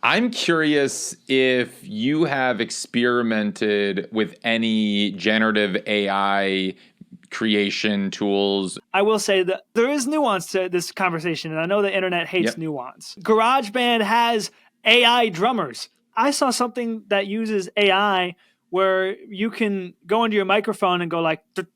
I'm curious if you have experimented with any generative AI creation tools. I will say that there is nuance to this conversation, and I know the internet hates nuance. GarageBand has AI drummers. I saw something that uses AI where you can go into your microphone and go like, and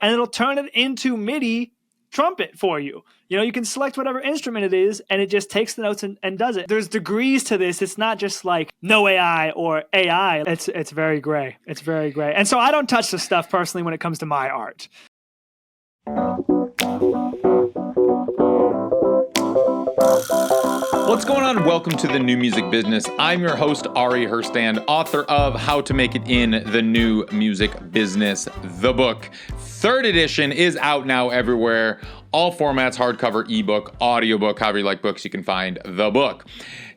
it'll turn it into MIDI trumpet for you. You can select whatever instrument it is, and it just takes the notes and does it. There's degrees to this. It's not just like no AI or AI. It's very gray. It's very gray. And so I don't touch this stuff personally when it comes to my art. What's going on? Welcome to the New Music Business. I'm your host, Ari Herstand, author of How to Make It in the New Music Business, the book. Third edition is out now everywhere. All formats, hardcover, ebook, audiobook, however you like books, you can find the book.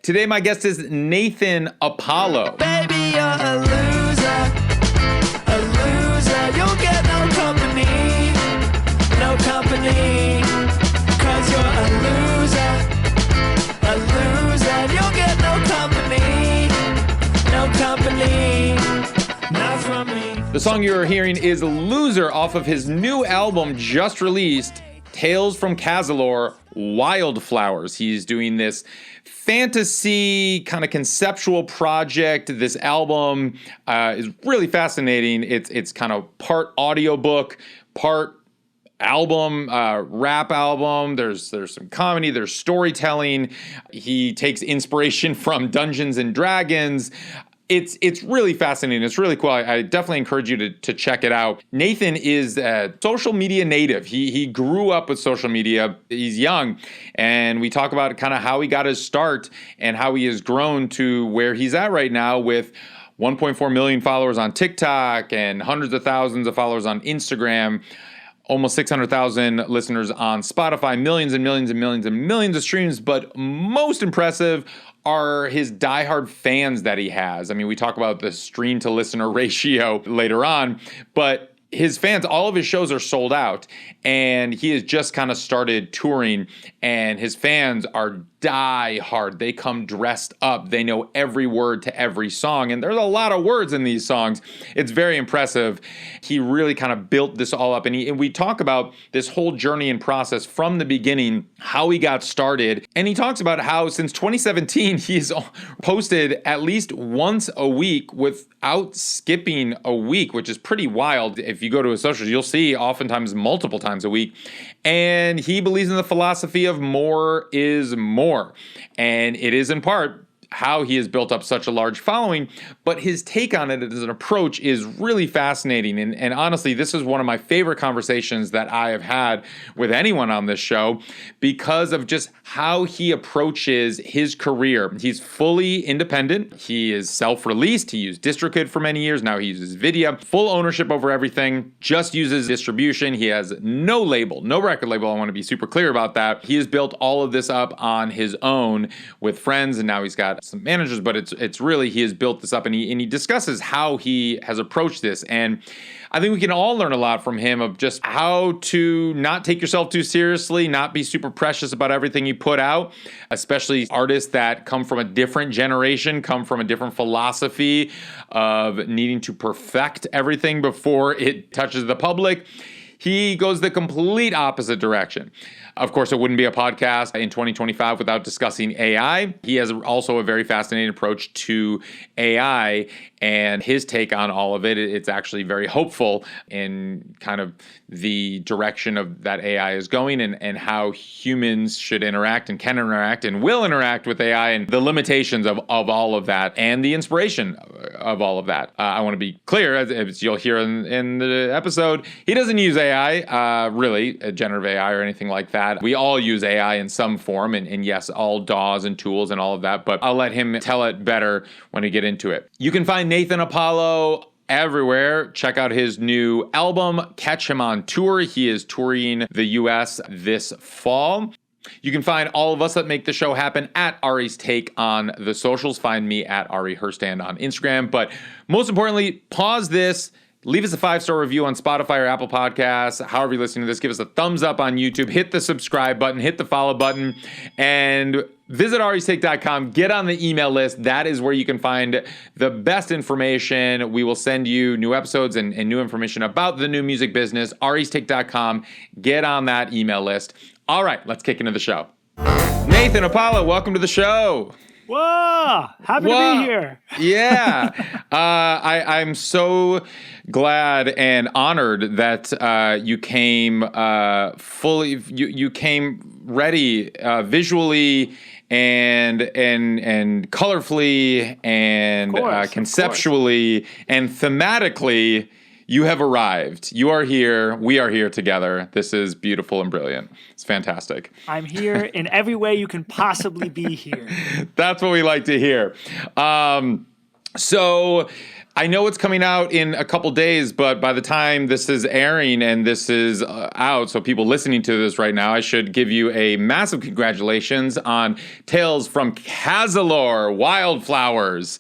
Today, my guest is Naethan Apollo. Baby, you're a loser. A loser. You'll get no company. No company. 'Cause you're a loser. A loser. You'll get no company. No company. Not from me. The song you're hearing is Loser off of his new album just released, Tales from Casalor, Wildflowers. He's doing this fantasy kind of conceptual project. This album is really fascinating. It's kind of part audiobook, part album, rap album. There's some comedy, there's storytelling. He takes inspiration from Dungeons and Dragons. It's really fascinating. It's really cool. I definitely encourage you to check it out. Naethan is a social media native. He grew up with social media. He's young, and we talk about kind of how he got his start and how he has grown to where he's at right now with 1.4 million followers on TikTok and hundreds of thousands of followers on Instagram. Almost 600,000 listeners on Spotify, millions and millions and millions and millions of streams, but most impressive are his diehard fans that he has. I mean, we talk about the stream to listener ratio later on, but his fans, all of his shows are sold out, and he has just kind of started touring, and his fans are die hard. They come dressed up. They know every word to every song, and there's a lot of words in these songs. It's very impressive. He really kind of built this all up, and we talk about this whole journey and process from the beginning, how he got started, and he talks about how since 2017 he's posted at least once a week without skipping a week, which is pretty wild. If you go to his socials, you'll see oftentimes multiple times a week, and he believes in the philosophy of more is more. And it is in part how he has built up such a large following, but his take on it as an approach is really fascinating. And honestly, this is one of my favorite conversations that I have had with anyone on this show because of just how he approaches his career. He's fully independent. He is self-released. He used DistroKid for many years. Now he uses Vidya. Full ownership over everything. Just uses distribution. He has no label, no record label. I want to be super clear about that. He has built all of this up on his own with friends, and now he's got some managers, but it's really, he has built this up, and he discusses how he has approached this. And I think we can all learn a lot from him of just how to not take yourself too seriously, not be super precious about everything you put out, especially artists that come from a different generation, come from a different philosophy of needing to perfect everything before it touches the public. He goes the complete opposite direction. Of course, it wouldn't be a podcast in 2025 without discussing AI. He has also a very fascinating approach to AI and his take on all of it. It's actually very hopeful in kind of the direction of that AI is going and how humans should interact and can interact and will interact with AI and the limitations of all of that and the inspiration of all of that. I want to be clear, as you'll hear in the episode, he doesn't use AI, really, generative AI or anything like that. We all use AI in some form, and yes, all DAWs and tools and all of that, but I'll let him tell it better when we get into it. You can find Naethan Apollo everywhere. Check out his new album, catch him on tour. He is touring the US this fall. You can find all of us that make the show happen at Ari's Take on the socials. Find me at Ari Herstand on Instagram, but most importantly, pause this, Leave us a 5-star review on Spotify or Apple Podcasts. However you're listening to this, give us a thumbs up on YouTube. Hit the subscribe button. Hit the follow button. And visit aristake.com. Get on the email list. That is where you can find the best information. We will send you new episodes and new information about the new music business. aristake.com. Get on that email list. All right, let's kick into the show. Naethan, Apollo, welcome to the show. Whoa! Happy to be here. Yeah. I'm so glad and honored that you came fully. You came ready visually and colorfully and conceptually and thematically. You have arrived. You are here. We are here together. This is beautiful and brilliant. It's fantastic. I'm here in every way you can possibly be here. That's what we like to hear. So I know it's coming out in a couple days, but by the time this is airing and this is out, so people listening to this right now, I should give you a massive congratulations on Tales from Casalor, Wildflowers.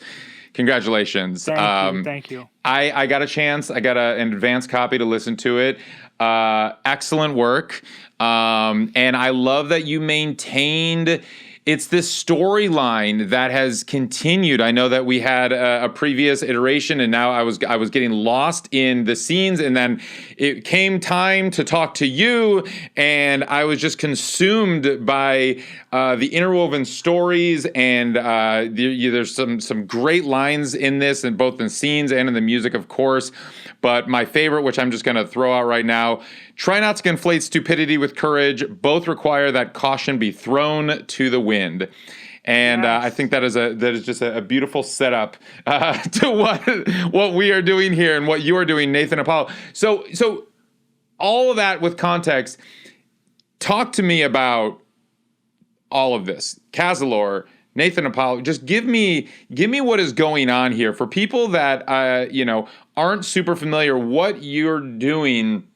Congratulations. Thank you. I got a chance. I got an advanced copy to listen to it. Excellent work. And I love that you maintained. It's this storyline that has continued. I know that we had a previous iteration, and now I was getting lost in the scenes, and then it came time to talk to you, and I was just consumed by the interwoven stories, and there's some great lines in this, and both in scenes and in the music, of course. But my favorite, which I'm just going to throw out right now, try not to conflate stupidity with courage. Both require that caution be thrown to the wind. And Yes. I think that is just a beautiful setup to what we are doing here and what you are doing, Naethan, Apollo. So all of that with context, talk to me about all of this. Casalor, Naethan, Apollo, just give me what is going on here for people that aren't super familiar. What you're doing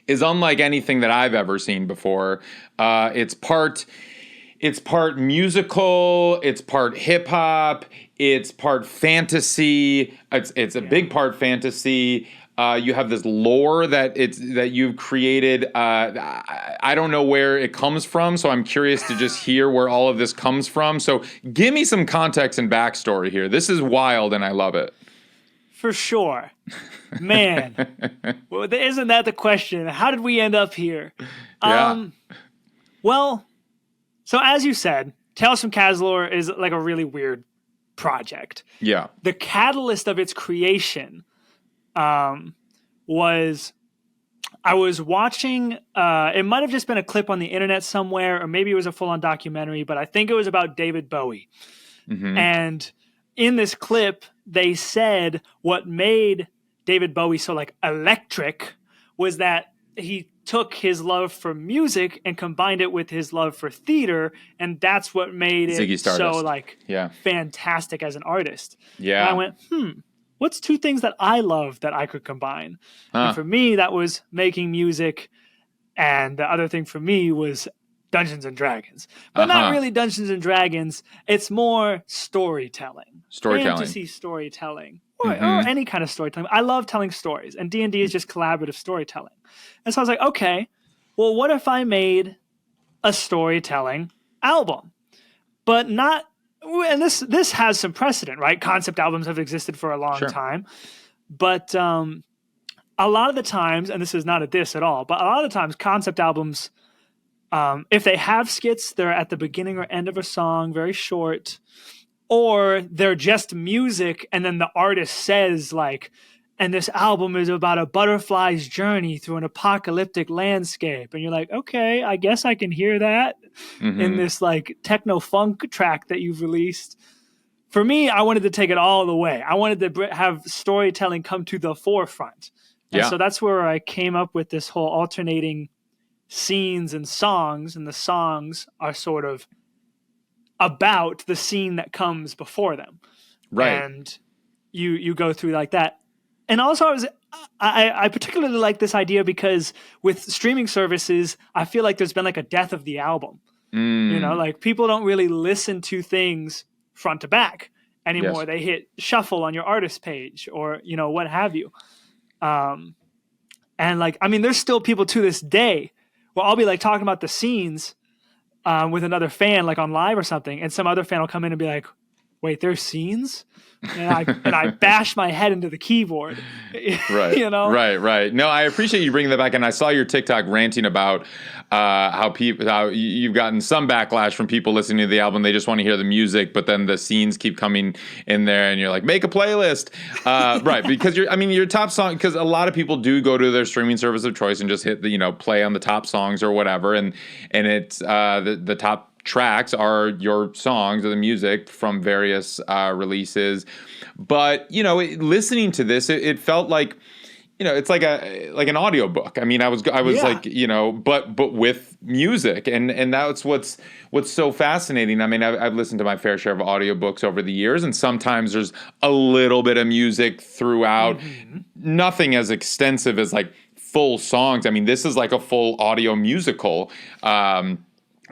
is unlike anything that I've ever seen before. It's part musical, it's part hip hop, it's part fantasy. It's a big part fantasy. You have this lore that you've created. I don't know where it comes from, so I'm curious to just hear where all of this comes from. So give me some context and backstory here. This is wild, and I love it. For sure. Man. Well, isn't that the question? How did we end up here? Yeah. Well, so as you said, Tales from Casalor is like a really weird project. Yeah. The catalyst of its creation was I was watching, it might have just been a clip on the internet somewhere, or maybe it was a full-on documentary, but I think it was about David Bowie. Mm-hmm. And in this clip, they said what made David Bowie so like electric was that he took his love for music and combined it with his love for theater, and that's what made it Ziggy Stardust. so like fantastic as an artist. Yeah. And I went, what's two things that I love that I could combine? And for me, that was making music, and the other thing for me was Dungeons and Dragons. But not really Dungeons and Dragons. It's more storytelling. Fantasy storytelling. Or any kind of storytelling. I love telling stories, and D&D is just collaborative storytelling. And so I was like, okay, well, what if I made a storytelling album? But not, and this has some precedent, right? Concept albums have existed for a long time. But a lot of the times, and this is not a diss at all, but a lot of the times concept albums, if they have skits, they're at the beginning or end of a song, very short, or they're just music, and then the artist says like, and this album is about a butterfly's journey through an apocalyptic landscape. And you're like, okay, I guess I can hear that in this like techno funk track that you've released. For me, I wanted to take it all the way. I wanted to have storytelling come to the forefront. And so that's where I came up with this whole alternating scenes and the songs are sort of about the scene that comes before them. Right. And you go through like that. And also I particularly like this idea because with streaming services, I feel like there's been like a death of the album. You know, like people don't really listen to things front to back anymore. They hit shuffle on your artist page or, you know, what have you. And like, I mean, there's still people to this day where I'll be like talking about the scenes with another fan, like on live or something, and some other fan will come in and be like, "Wait, there's scenes?" And I bash my head into the keyboard. Right. You know? Right. No, I appreciate you bringing that back. And I saw your TikTok ranting about how you've gotten some backlash from people listening to the album. They just want to hear the music, but then the scenes keep coming in there, and you're like, make a playlist, right? Because your top song. Because a lot of people do go to their streaming service of choice and just hit the play on the top songs or whatever, and it's the top tracks are your songs or the music from various releases. But listening to this, it felt like it's like an audiobook. I mean, I was like, but with music, and that's what's so fascinating. I mean, I've listened to my fair share of audiobooks over the years, and sometimes there's a little bit of music throughout. Mm-hmm. Nothing as extensive as like full songs. I mean, this is like a full audio musical.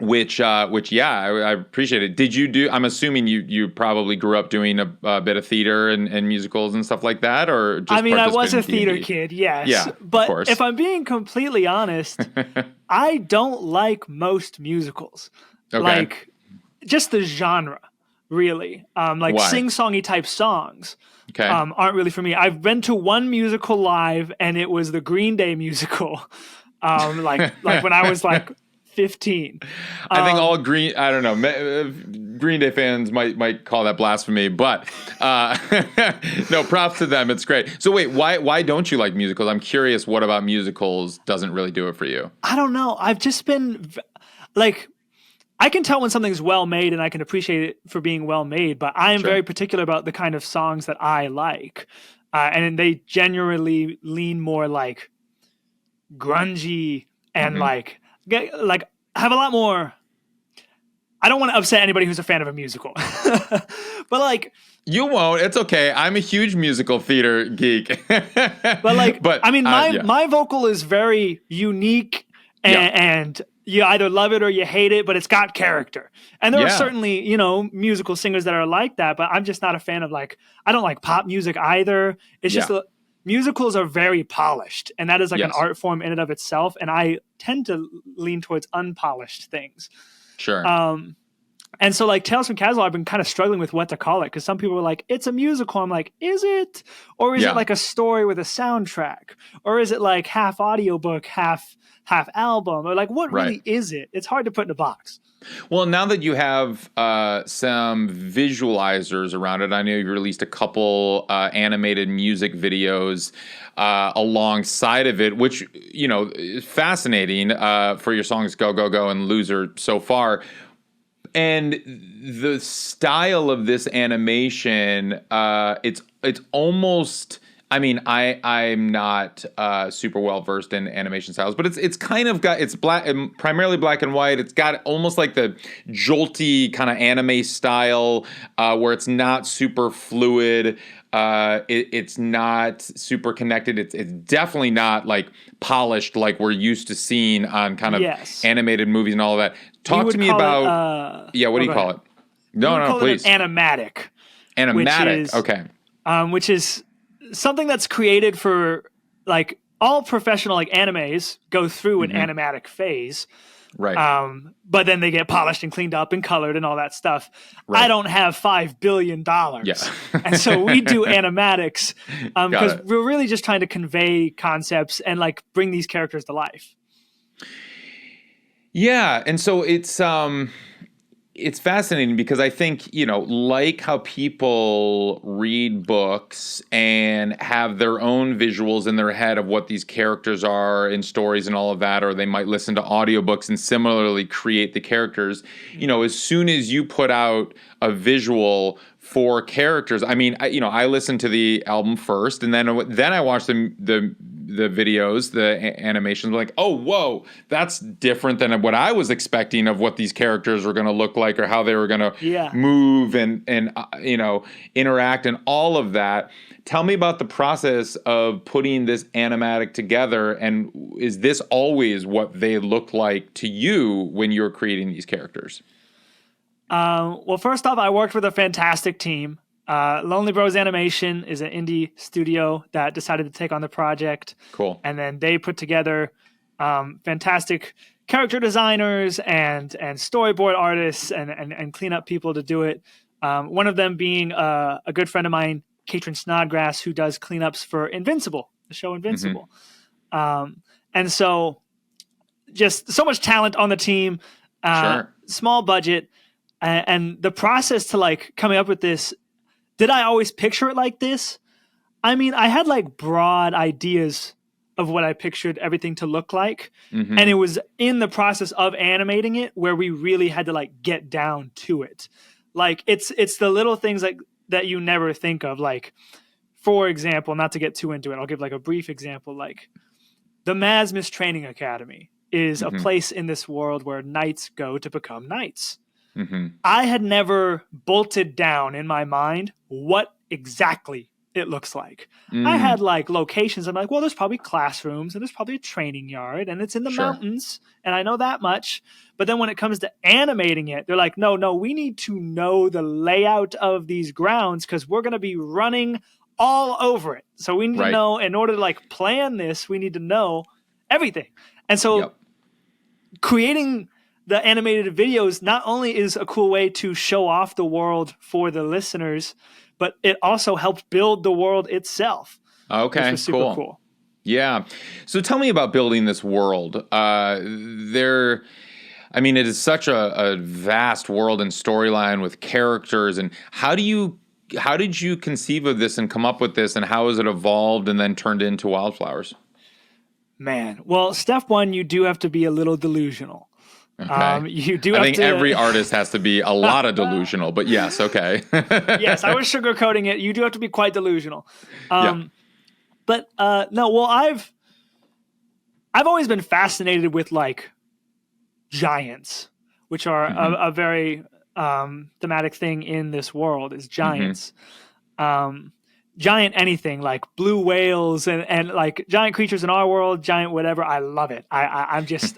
Which I appreciate it. Did you do? I'm assuming you probably grew up doing a bit of theater and musicals and stuff like that, or just I was a theater kid, yes. Yeah, but of course. If I'm being completely honest, I don't like most musicals. Okay. Like just the genre, really. Like Why? sing-songy type songs. Okay. Aren't really for me. I've been to one musical live, and it was the Green Day musical. Like when I was like 15. I think all Green Day fans might call that blasphemy, but no, props to them. It's great. So wait, why don't you like musicals? I'm curious. What about musicals doesn't really do it for you? I don't know. I've just been like, I can tell when something's well made, and I can appreciate it for being well made. But I am very particular about the kind of songs that I like, and they generally lean more like grungy and like have a lot more. I don't want to upset anybody who's a fan of a musical, but like you won't. It's okay. I'm a huge musical theater geek. but I mean, my vocal is very unique, and you either love it or you hate it, but it's got character. And there are certainly musical singers that are like that, but I'm just not a fan of I don't like pop music either. It's just musicals are very polished, and that is like an art form in and of itself. And I tend to lean towards unpolished things. Sure. And so like Tales from Casalor, I've been kind of struggling with what to call it, because some people were like, it's a musical. I'm like, is it? Or is it like a story with a soundtrack? Or is it like half audiobook, half album? Or like, what really is it? It's hard to put in a box. Well, now that you have some visualizers around it, I know you released a couple animated music videos alongside of it, which, is fascinating for your songs Go, Go, Go and Loser so far. And the style of this animation, it's almost... I mean, I'm not super well versed in animation styles, but it's kind of got, it's black, primarily black and white. It's got almost like the jolty kind of anime style where it's not super fluid. It's not super connected. It's definitely not like polished like we're used to seeing on kind of animated movies and all of that. Talk to me about what do you call it? No, please. Animatic. Animatic. Okay. Which is something that's created for like all professional like animes go through an animatic phase. Right. But then they get polished and cleaned up and colored and all that stuff. Right. I don't have $5 billion. And so we do animatics because we're really just trying to convey concepts and like bring these characters to life. Yeah. And so it's fascinating because I think, like how people read books and have their own visuals in their head of what these characters are in stories and all of that, or they might listen to audiobooks and similarly create the characters. As soon as you put out a visual for characters, I mean, I listened to the album first, and then I watched the videos, the animations, like, oh, whoa, that's different than what I was expecting of what these characters were going to look like or how they were going to move and interact and all of that. Tell me about the process of putting this animatic together, and is this always what they look like to you when you're creating these characters? Well, first off, I worked with a fantastic team. Lonely Bros Animation is an indie studio that decided to take on the project. Cool. And then they put together fantastic character designers and storyboard artists and cleanup people to do it. One of them being a good friend of mine, Katrin Snodgrass, who does cleanups for Invincible, the show Invincible. And so just so much talent on the team, small budget, and the process to like coming up with this. Did I always picture it like this? I mean, I had like broad ideas of what I pictured everything to look like. And it was in the process of animating it where we really had to like get down to it. Like it's the little things like that you never think of. Like, for example, not to get too into it, I'll give like a brief example. Like the Masmus Training Academy is a place in this world where knights go to become knights. I had never bolted down in my mind what exactly it looks like. I had like locations. I'm like, well, there's probably classrooms and there's probably a training yard and it's in the mountains. And I know that much. But then when it comes to animating it, they're like, no, we need to know the layout of these grounds because we're going to be running all over it. So we need to know, in order to like plan this, we need to know everything. And so creating the animated videos not only is a cool way to show off the world for the listeners, but it also helped build the world itself. Okay, which was super cool. Yeah. So tell me about building this world. I mean, it is such a vast world and storyline with characters. And how did you conceive of this and come up with this, and how has it evolved and then turned into Wildflowers? Man, well, step one, you do have to be a little delusional. Okay. You do. I think every artist has to be a lot of delusional, but yes, okay. Yes, I was sugarcoating it. You do have to be quite delusional. But no, well, I've always been fascinated with like giants, which are a very thematic thing in this world is giants. Giant anything like blue whales and like giant creatures in our world, giant whatever. I love it. I'm just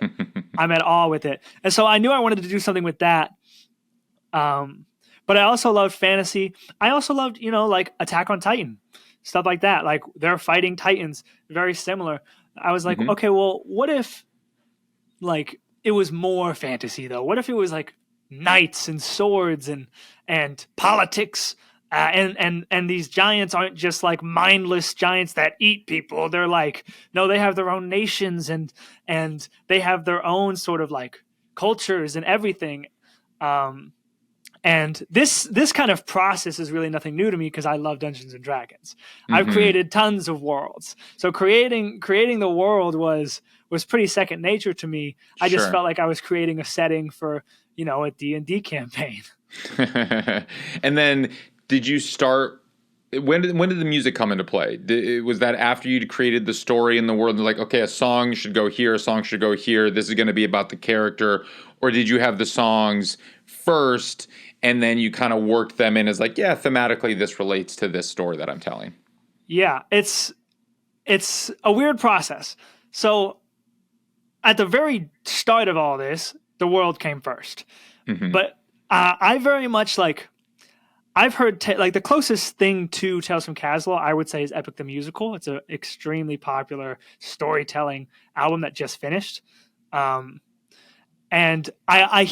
I'm at awe with it. And so I knew I wanted to do something with that. But I also loved fantasy. I also loved, like Attack on Titan, stuff like that. Like they're fighting titans, very similar. I was like, okay, well, what if like it was more fantasy though? What if it was like knights and swords and politics? And these giants aren't just like mindless giants that eat people. They're like, no, they have their own nations and they have their own sort of like cultures and everything. And this kind of process is really nothing new to me because I love Dungeons and Dragons. I've created tons of worlds. So creating the world was pretty second nature to me. I just felt like I was creating a setting for, a D&D campaign. And then did you start? When did the music come into play? Was that after you created the story in the world? Like, okay, a song should go here, a song should go here. This is going to be about the character, or did you have the songs first and then you kind of worked them in as like, yeah, thematically this relates to this story that I'm telling? Yeah, it's a weird process. So at the very start of all this, the world came first, but I very much like. I've heard like the closest thing to Tales from Casalor, I would say, is Epic the Musical. It's an extremely popular storytelling album that just finished. And I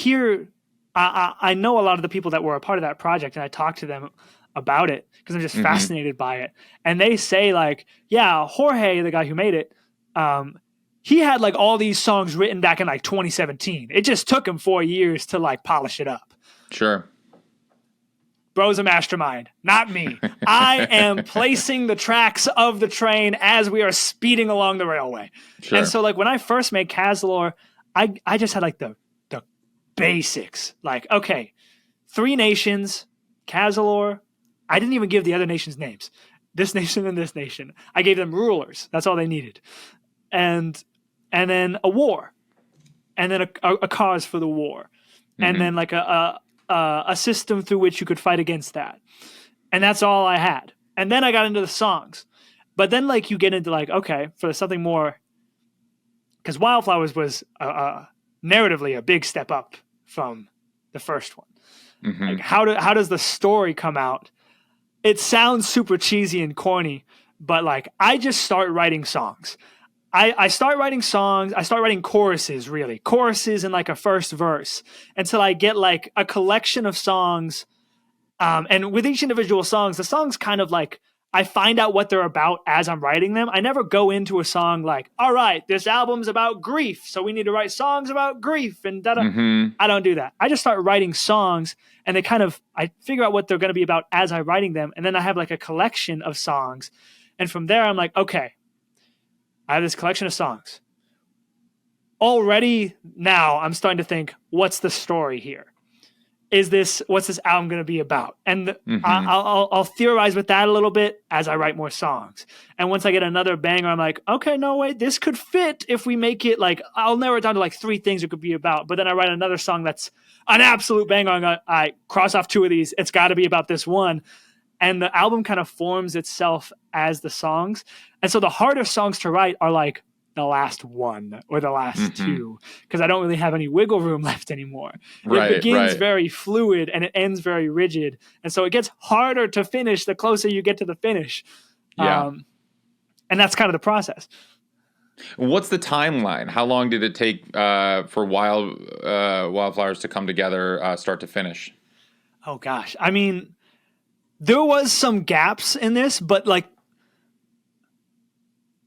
know a lot of the people that were a part of that project, and I talked to them about it because I'm just fascinated by it. And they say like, yeah, Jorge, the guy who made it, he had like all these songs written back in like 2017. It just took him 4 years to like polish it up. Sure. Bro's a mastermind, not me. I am placing the tracks of the train as we are speeding along the railway. Sure. And so like when I first made Casalor, I just had like the basics. Like, okay, 3 nations, Casalor. I didn't even give the other nations names. This nation and this nation. I gave them rulers. That's all they needed. And then a war. And then a cause for the war. And then like a system through which you could fight against that. And that's all I had. And then I got into the songs. But then like you get into like, okay, for something more, because Wildflowers was narratively a big step up from the first one. Like how does the story come out? it sounds super cheesy and corny, but like I just start writing songs. I start writing songs. I start writing choruses, really. Choruses in like a first verse until I get like a collection of songs. And with each individual songs, the songs kind of like, I find out what they're about as I'm writing them. I never go into a song like, all right, this album's about grief, so we need to write songs about grief and da-da. I don't do that. I just start writing songs and I figure out what they're going to be about as I'm writing them. And then I have like a collection of songs. And from there, I'm like, okay, I have this collection of songs. Already now I'm starting to think, what's the story here? What's this album going to be about? And I'll theorize with that a little bit as I write more songs. And once I get another banger, I'm like, okay, no, wait, this could fit if we make it like, I'll narrow it down to like 3 things it could be about. But then I write another song that's an absolute banger. And I cross off 2 of these. It's got to be about this one. And the album kind of forms itself as the songs. And so the harder songs to write are like the last one or the last 2, because I don't really have any wiggle room left anymore. It begins very fluid and it ends very rigid. And so it gets harder to finish the closer you get to the finish. Yeah. And that's kind of the process. What's the timeline? How long did it take for Wildflowers to come together, start to finish? Oh, gosh. I mean, there was some gaps in this, but like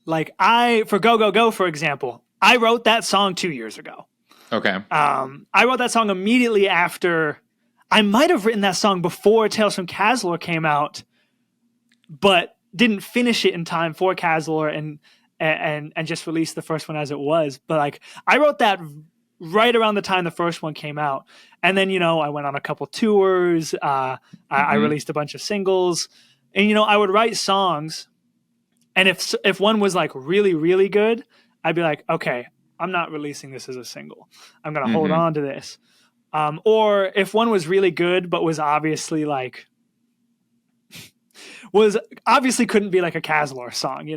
for Go, Go, Go, for example, I wrote that song 2 years ago. Okay. I wrote that song immediately after. I might have written that song before Tales from Casalor came out, but didn't finish it in time for Casalor and just released the first one as it was. But like I wrote that right around the time the first one came out. And then, I went on a couple tours. I released a bunch of singles. And, I would write songs. And if one was like really, really good, I'd be like, okay, I'm not releasing this as a single. I'm going to hold on to this. Or if one was really good, but was obviously couldn't be like a Casalor song,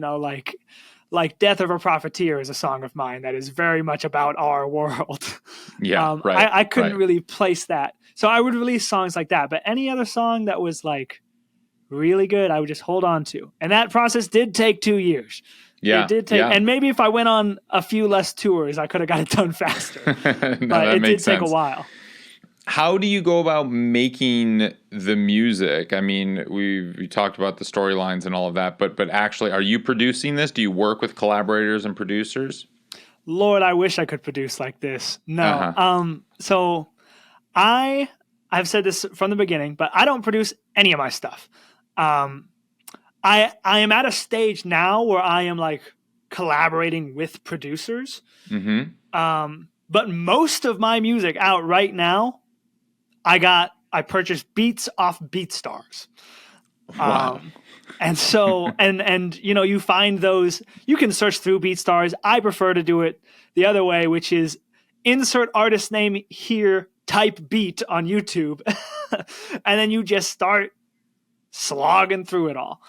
like Death of a Profiteer is a song of mine that is very much about our world. Yeah, right. I couldn't really place that. So I would release songs like that. But any other song that was like really good, I would just hold on to. And that process did take 2 years. Yeah. It did take, and maybe if I went on a few less tours, I could have got it done faster. But it did take a while. How do you go about making the music? I mean, we talked about the storylines and all of that, but actually, are you producing this? Do you work with collaborators and producers? Lord, I wish I could produce like this. No. So I've said this from the beginning, but I don't produce any of my stuff. I am at a stage now where I am like collaborating with producers. But most of my music out right now, I purchased beats off BeatStars. Wow. And so, and you find those, you can search through BeatStars. I prefer to do it the other way, which is insert artist name here, type beat on YouTube. And then you just start slogging through it all.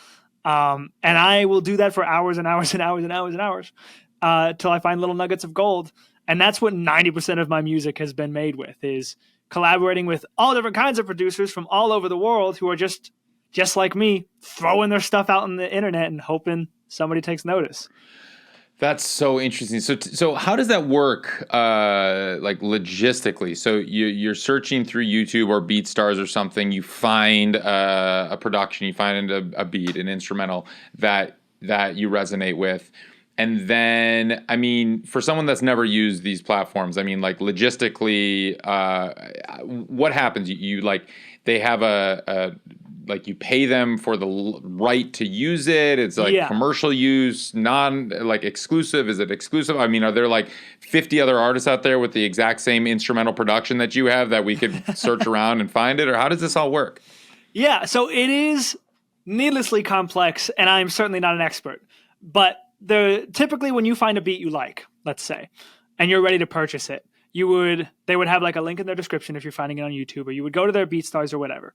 And I will do that for hours and hours and hours and hours and hours till I find little nuggets of gold. And that's what 90% of my music has been made with, is collaborating with all different kinds of producers from all over the world who are just like me, throwing their stuff out on the internet and hoping somebody takes notice. That's so interesting. So how does that work, like logistically? So you're searching through YouTube or BeatStars or something. You find a production, you find a beat, an instrumental that you resonate with. And then, I mean, for someone that's never used these platforms, I mean, like logistically, what happens? You like, they have like you pay them for the right to use it. It's like commercial use, like exclusive. Is it exclusive? I mean, are there like 50 other artists out there with the exact same instrumental production that you have that we could search around and find it? Or how does this all work? Yeah, so it is needlessly complex, and I'm certainly not an expert. But typically when you find a beat you like, let's say, and you're ready to purchase it, they would have like a link in their description if you're finding it on YouTube, or you would go to their BeatStars or whatever.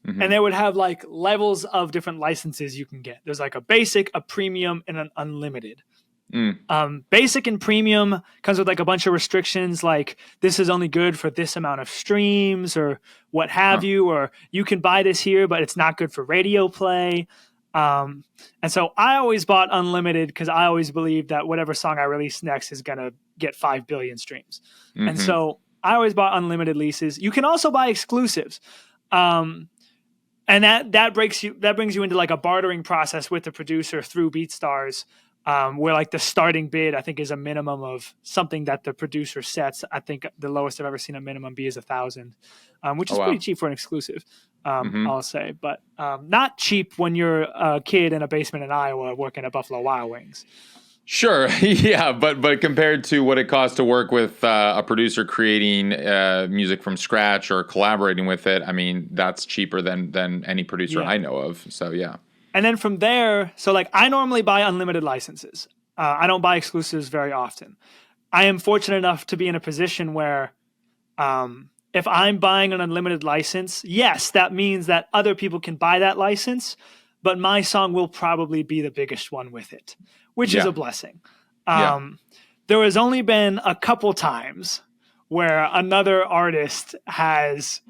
And they would have like levels of different licenses you can get. There's like a basic, a premium, and an unlimited. Basic and premium comes with like a bunch of restrictions, like this is only good for this amount of streams or what have you, or you can buy this here, but it's not good for radio play. And so I always bought unlimited because I always believed that whatever song I release next is going to get 5 billion streams. And so I always bought unlimited leases. You can also buy exclusives. And that brings you into like a bartering process with the producer through BeatStars, where like the starting bid, I think, is a minimum of something that the producer sets. I think the lowest I've ever seen a minimum be is 1,000, which is pretty cheap for an exclusive, I'll say, but not cheap when you're a kid in a basement in Iowa working at Buffalo Wild Wings. Sure, yeah, but compared to what it costs to work with a producer creating music from scratch or collaborating with it, I mean, that's cheaper than any producer I know of. So yeah. And then from there, so like I normally buy unlimited licenses. I don't buy exclusives very often. I am fortunate enough to be in a position where if I'm buying an unlimited license, yes, that means that other people can buy that license, but my song will probably be the biggest one with it, which is a blessing. There has only been a couple times where another artist has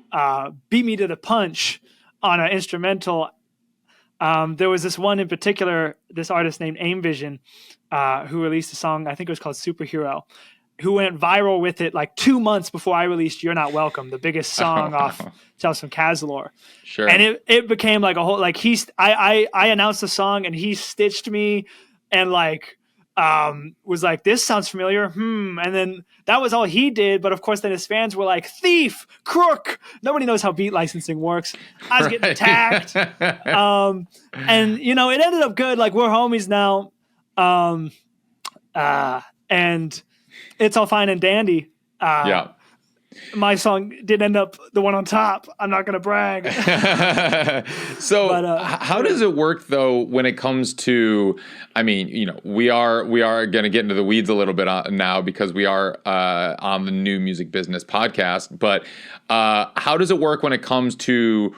beat me to the punch on an instrumental. There was this one in particular, this artist named Aim Vision, who released a song, I think it was called Superhero, who went viral with it like 2 months before I released You're Not Welcome, the biggest song off Tales from Casalor. Sure. And it became like a whole, like I announced the song and he stitched me and like was like, this sounds familiar. And then that was all he did. But of course, then his fans were like, thief, crook. Nobody knows how beat licensing works. I was getting attacked. And, you know, it ended up good. Like, we're homies now. And it's all fine and dandy. My song did end up the one on top. I'm not going to brag. So how does it work though when it comes to, I mean, you know, we are going to get into the weeds a little bit now because we are on the New Music Business podcast, but how does it work when it comes to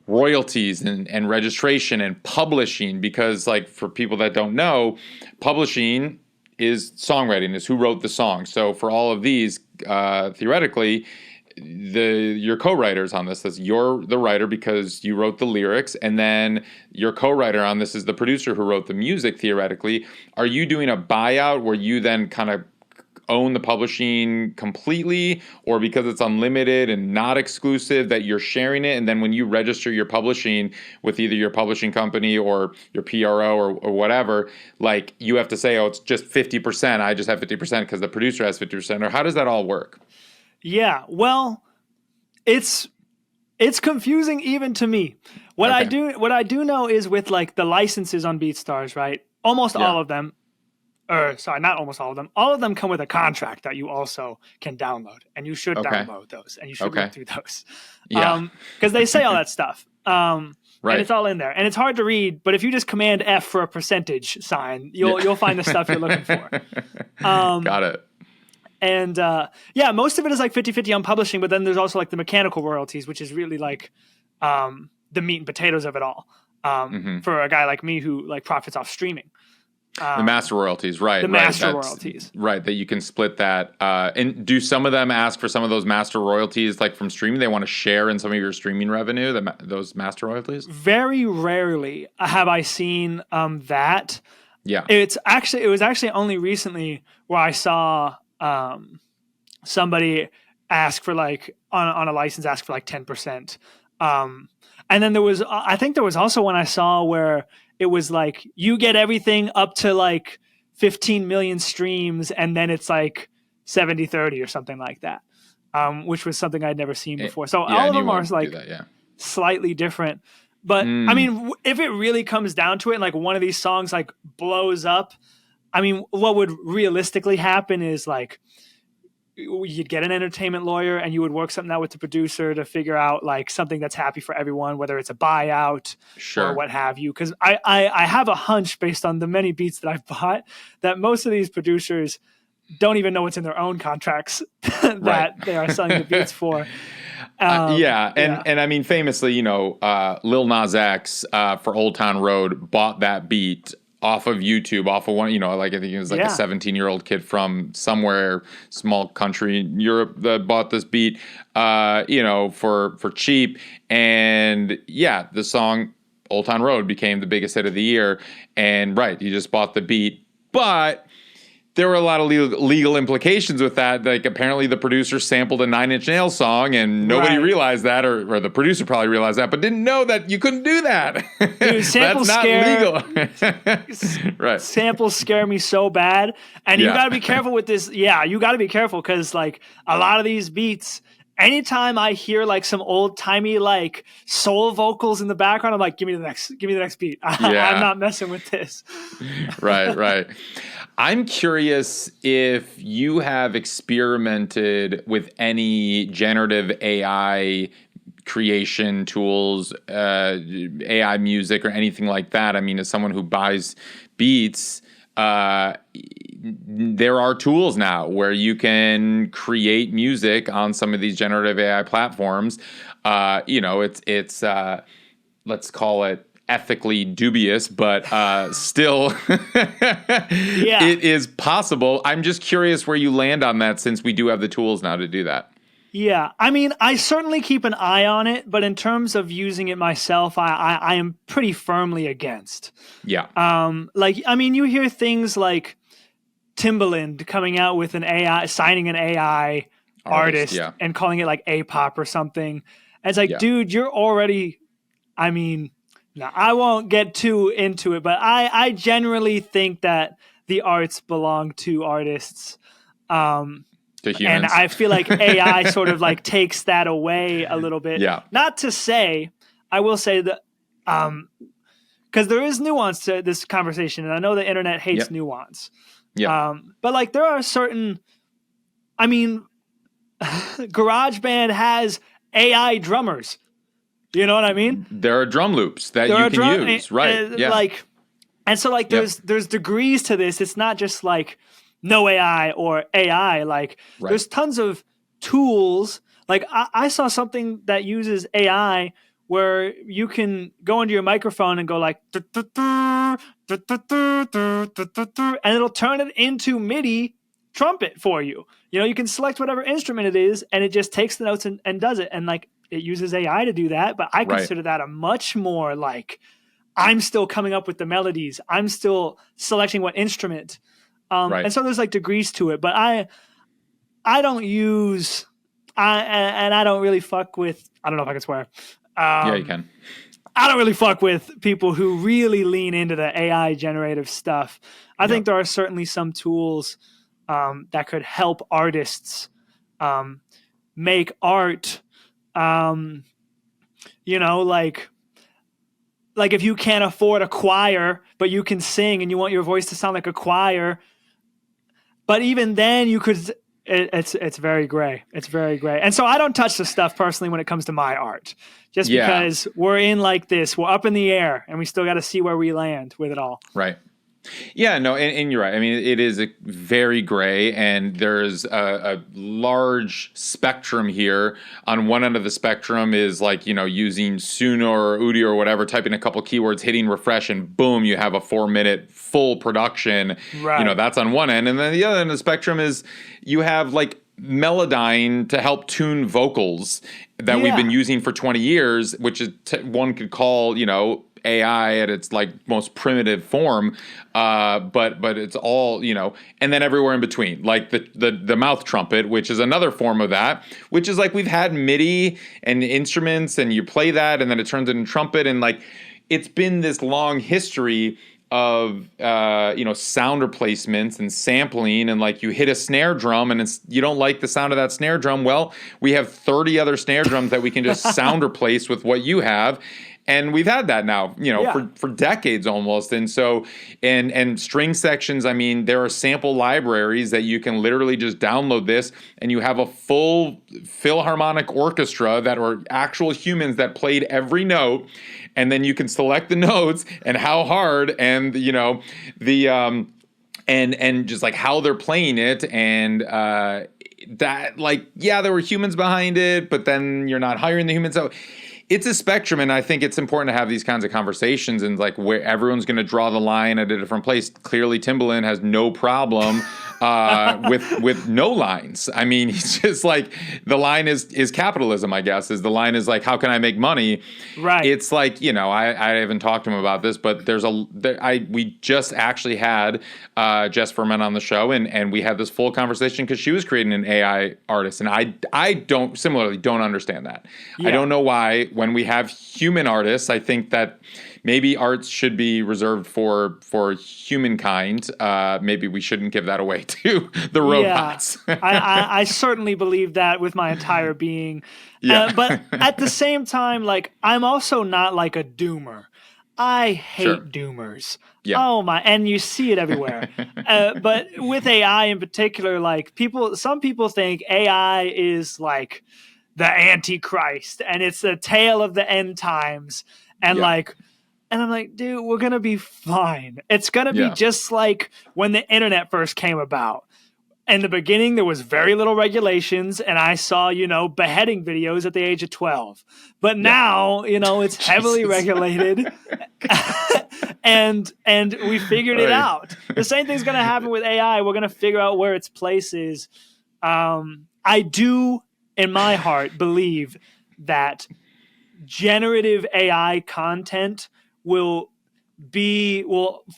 royalties and registration and publishing? Because like for people that don't know, publishing is songwriting, is who wrote the song. So for all of these, theoretically, your co-writers on this, you're the writer because you wrote the lyrics, and then your co-writer on this is the producer who wrote the music, theoretically. Are you doing a buyout where you then kind of own the publishing completely, or because it's unlimited and not exclusive that you're sharing it, and then when you register your publishing with either your publishing company or your PRO or whatever, like you have to say, oh, it's just 50%, I just have 50% because the producer has 50%, or how does that all work? Yeah, well, it's confusing even to me. What I do know is with like the licenses on BeatStars, right? Almost all of them, or sorry, not almost all of them. All of them come with a contract that you also can download, and you should download those, and you should look through those. Because they say all that stuff. Right. And it's all in there, and it's hard to read. But if you just Command F for a percentage sign, you'll find the stuff you're looking for. Got it. And most of it is like 50-50 on publishing, but then there's also like the mechanical royalties, which is really like the meat and potatoes of it all for a guy like me who like profits off streaming. The master royalties, right? The master royalties, right? That you can split that. And do some of them ask for some of those master royalties, like from streaming? They want to share in some of your streaming revenue, those master royalties. Very rarely have I seen that. Yeah, it was actually only recently where I saw somebody ask for like on a license ask for like 10%. And then there was also one I saw where it was like, you get everything up to like 15 million streams, and then it's like 70-30 or something like that, which was something I'd never seen before. So all of them are like slightly different. But I mean, if it really comes down to it, and like one of these songs like blows up, I mean, what would realistically happen is like, you'd get an entertainment lawyer and you would work something out with the producer to figure out like something that's happy for everyone, whether it's a buyout or what have you. Because I have a hunch based on the many beats that I've bought that most of these producers don't even know what's in their own contracts that they are selling the beats for. And I mean, famously, you know, Lil Nas X for Old Town Road bought that beat off of YouTube, off of one, like I think it was like a 17-year-old kid from somewhere, small country in Europe that bought this beat, for cheap. And yeah, the song Old Town Road became the biggest hit of the year. And right, he just bought the beat. But there were a lot of legal implications with that. Like apparently the producer sampled a Nine Inch Nails song and nobody realized that, or the producer probably realized that, but didn't know that you couldn't do that. Dude, that's not legal. Right. Samples scare me so bad. And you got to be careful with this. Yeah, you got to be careful because like a lot of these beats, anytime I hear like some old timey like soul vocals in the background, I'm like, give me the next beat. I'm not messing with this. Right. I'm curious if you have experimented with any generative AI creation tools, AI music or anything like that. I mean, as someone who buys beats, there are tools now where you can create music on some of these generative AI platforms. It's let's call it ethically dubious, but still it is possible. I'm just curious where you land on that since we do have the tools now to do that. Yeah, I mean, I certainly keep an eye on it, but in terms of using it myself, I am pretty firmly against. Yeah. You hear things like Timbaland coming out with an AI, signing an AI artist and calling it like A-pop or something. And it's like, dude, you're already, no, I won't get too into it, but I generally think that the arts belong to artists. To humans. And I feel like AI sort of like takes that away a little bit. Yeah. Not to say, I will say that, because there is nuance to this conversation, and I know the internet hates nuance. Yeah. But like there are certain, GarageBand has AI drummers. You know what I mean? There are drum loops that you can use, right? There's degrees to this. It's not just like no AI or AI. There's tons of tools. Like I saw something that uses AI where you can go into your microphone and go like, and it'll turn it into MIDI trumpet for you. You can select whatever instrument it is, and it just takes the notes and does it. And like, it uses AI to do that, but I consider that a much more like I'm still coming up with the melodies. I'm still selecting what instrument. And so there's like degrees to it, but I don't use, and I don't really fuck with, I don't know if I can swear. Yeah, you can. I don't really fuck with people who really lean into the AI generative stuff. I think there are certainly some tools that could help artists make art. Like if you can't afford a choir, but you can sing and you want your voice to sound like a choir, but even then you could, it's very gray. It's very gray. And so I don't touch the stuff personally when it comes to my art, just because we're in like this, we're up in the air and we still got to see where we land with it all. Right. Yeah, no, and you're right. I mean, it is a very gray, and there's a large spectrum here. On one end of the spectrum is like, using Suno or Udi or whatever, typing a couple keywords, hitting refresh, and boom, you have a 4-minute full production. Right. That's on one end. And then the other end of the spectrum is you have like Melodyne to help tune vocals that we've been using for 20 years, which is one could call, AI at its like most primitive form, but it's all, and then everywhere in between, like the mouth trumpet, which is another form of that, which is like we've had MIDI and instruments and you play that and then it turns into trumpet, and like it's been this long history of sound replacements and sampling, and like you hit a snare drum and you don't like the sound of that snare drum, well, we have 30 other snare drums that we can just sound replace with what you have. And we've had that now, for decades almost. And so, and string sections, there are sample libraries that you can literally just download this and you have a full Philharmonic orchestra that are actual humans that played every note. And then you can select the notes and how hard and, and just like how they're playing it. And, that like, there were humans behind it, but then you're not hiring the humans. So it's a spectrum, and I think it's important to have these kinds of conversations and like where everyone's going to draw the line at a different place. Clearly, Timbaland has no problem with no lines. I mean, he's just like the line is capitalism. I guess is the line is like, how can I make money? Right. It's like, you know, I haven't talked to him about this, but we just actually had Jess Furman on the show, and we had this full conversation because she was creating an AI artist, and I don't understand that. Yeah. I don't know why when we have human artists, I think that maybe arts should be reserved for humankind. Maybe we shouldn't give that away to the robots. Yeah. I certainly believe that with my entire being. Yeah. But at the same time, like, I'm also not like a doomer. I hate doomers. Yeah. Oh my! And you see it everywhere. But with AI in particular, like some people think AI is like the Antichrist, and it's a tale of the end times, and and I'm like, dude, we're gonna be fine. It's gonna be just like when the internet first came about. In the beginning, there was very little regulations, and I saw, beheading videos at the age of 12. But now, it's heavily regulated, and we figured it out. The same thing's going to happen with AI. We're going to figure out where its place is. I do, in my heart, believe that generative AI content will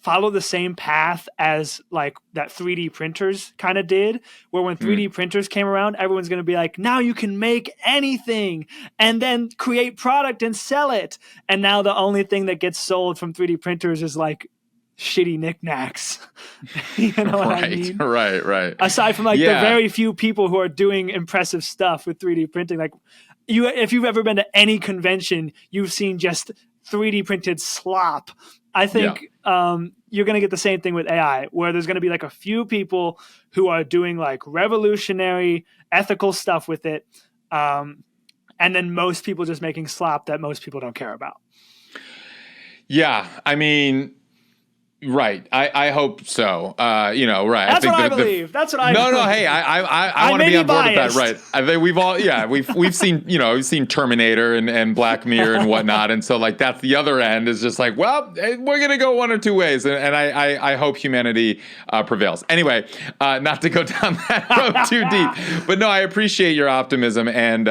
follow the same path as like that 3D printers kind of did, where when 3D printers came around, everyone's going to be like, now you can make anything and then create product and sell it. And now the only thing that gets sold from 3D printers is like shitty knickknacks. You know what I mean? Right. Aside from like the very few people who are doing impressive stuff with 3D printing, like if you've ever been to any convention, you've seen just 3D printed slop. I think you're going to get the same thing with AI, where there's going to be like a few people who are doing like revolutionary ethical stuff with it. And then most people just making slop that most people don't care about. Yeah. I mean, right. I hope so. Right. That's what I believe. That's what I believe. No. Hey, I want to be on board with that. Right. I think we've seen, we've seen Terminator and Black Mirror and whatnot. And so like, that's the other end is just like, well, we're going to go one or two ways. And I hope humanity prevails. Anyway, not to go down that road too deep, but no, I appreciate your optimism and,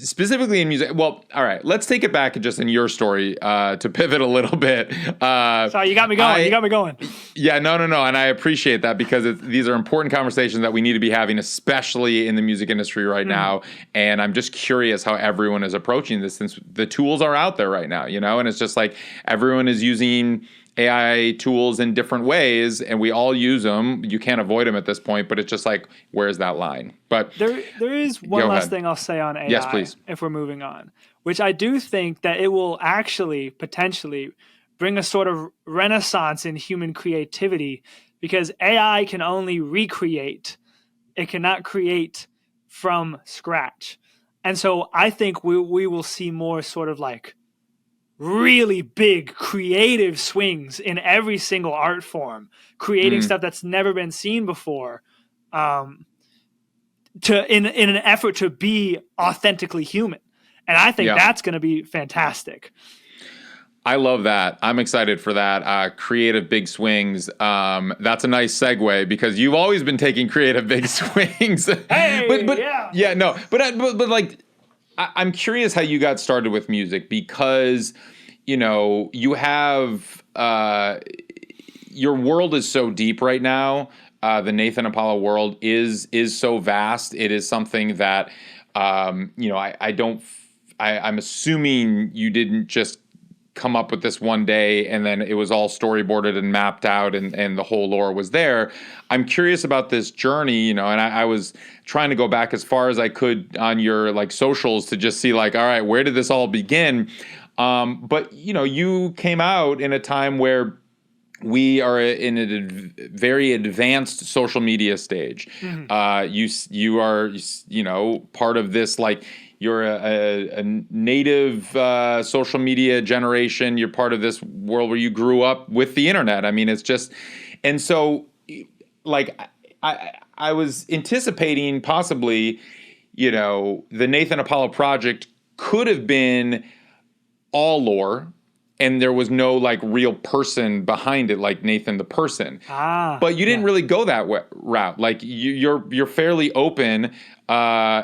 specifically in music. Well, all right, let's take it back just in your story to pivot a little bit. Sorry, you got me going. Yeah, no. And I appreciate that because these are important conversations that we need to be having, especially in the music industry right now. And I'm just curious how everyone is approaching this since the tools are out there right now, and it's just like everyone is using AI tools in different ways and we all use them. You can't avoid them at this point, but it's just like, where's that line? But there is one last thing I'll say on AI. Yes, please. If we're moving on, which I do think that it will actually potentially bring a sort of renaissance in human creativity, because AI can only recreate. It cannot create from scratch. And so I think we will see more sort of like really big creative swings in every single art form, creating stuff that's never been seen before, in an effort to be authentically human. And I think that's going to be fantastic. I love that. I'm excited for that. Creative big swings. That's a nice segue because you've always been taking creative big swings. Hey, but like, I'm curious how you got started with music because, you have your world is so deep right now. The Naethan Apollo world is so vast. It is something that, I'm assuming you didn't just come up with this one day and then it was all storyboarded and mapped out and the whole lore was there. I'm curious about this journey, and I was trying to go back as far as I could on your like socials to just see like, all right, where did this all begin? But you came out in a time where we are in a very advanced social media stage. You are, part of this, like, you're a native social media generation. You're part of this world where you grew up with the internet. I mean, it's just, and so, like, I was anticipating possibly, the Naethan Apollo project could have been all lore, and there was no like real person behind it, like Naethan the person. But you didn't really go that route. Like you're fairly open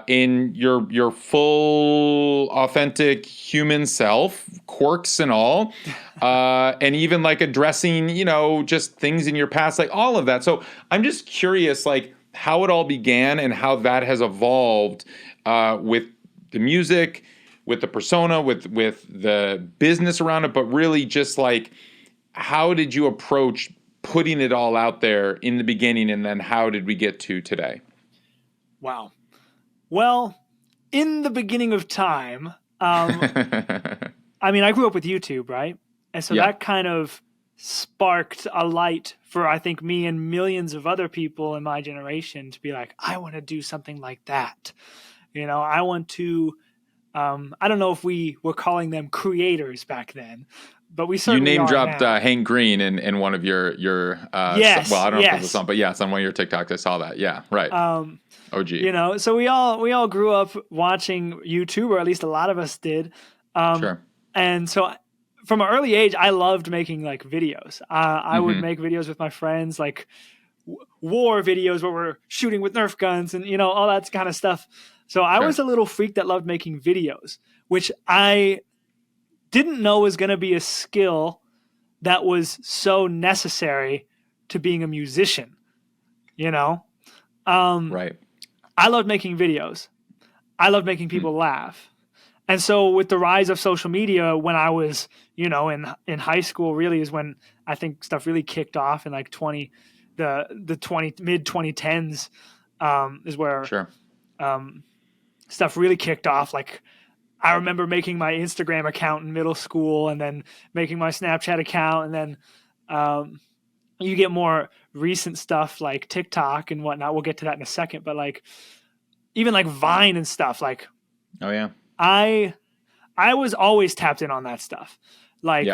in your full authentic human self, quirks and all, and even like addressing, you know, just things in your past, like all of that. So I'm just curious, like how it all began and how that has evolved with the music, with the persona, with the business around it, but really just like, how did you approach putting it all out there in the beginning, and then how did we get to today? Wow. Well, in the beginning of time, I mean, I grew up with YouTube, right? And so that kind of sparked a light for, I think, me and millions of other people in my generation to be like, I want to do something like that. You know, I want to... I don't know if we were calling them creators back then, but we certainly you name dropped Hank Green in one of your yes, well, I don't know if it was a song, but yes, on one of your TikToks I saw that. Yeah, right. OG. You know, so we all grew up watching YouTube, or at least a lot of us did. Sure. And so from an early age, I loved making like videos. I would make videos with my friends, like war videos where we're shooting with Nerf guns and, you know, all that kind of stuff. So I was a little freak that loved making videos, which I didn't know was going to be a skill that was so necessary to being a musician, you know? Right. I loved making videos. I loved making people laugh. And so with the rise of social media, when I was, you know, in high school, really is when I think stuff really kicked off in like mid 2010s is where stuff really kicked off. Like I remember making my Instagram account in middle school and then making my Snapchat account. And then you get more recent stuff like TikTok and whatnot. We'll get to that in a second. But like even like Vine and stuff, like, oh yeah, I was always tapped in on that stuff. Like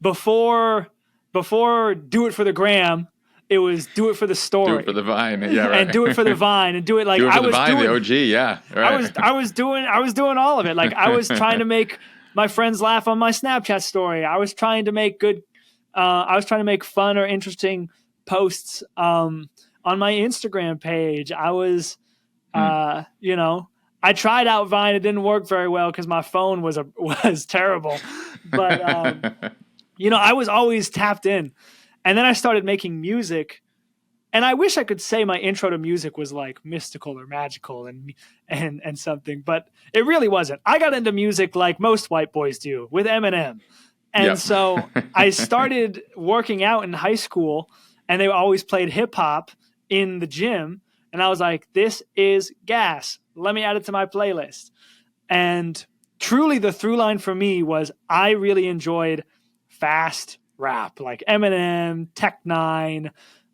before do it for the gram, it was do it for the story. Do it for the Vine, yeah, right. And do it for the Vine, and do it like do it for I the was Vine, doing. The OG, yeah. Right. I was doing all of it. Like I was trying to make my friends laugh on my Snapchat story. I was trying to make fun or interesting posts on my Instagram page. I was, you know, I tried out Vine. It didn't work very well because my phone was terrible. But you know, I was always tapped in. And then I started making music, and I wish I could say my intro to music was like mystical or magical and something, but it really wasn't. I got into music like most white boys do, with Eminem. And so I started working out in high school, and they always played hip hop in the gym. And I was like, this is gas. Let me add it to my playlist. And truly the through line for me was I really enjoyed fast rap, like Eminem, Tech Nine,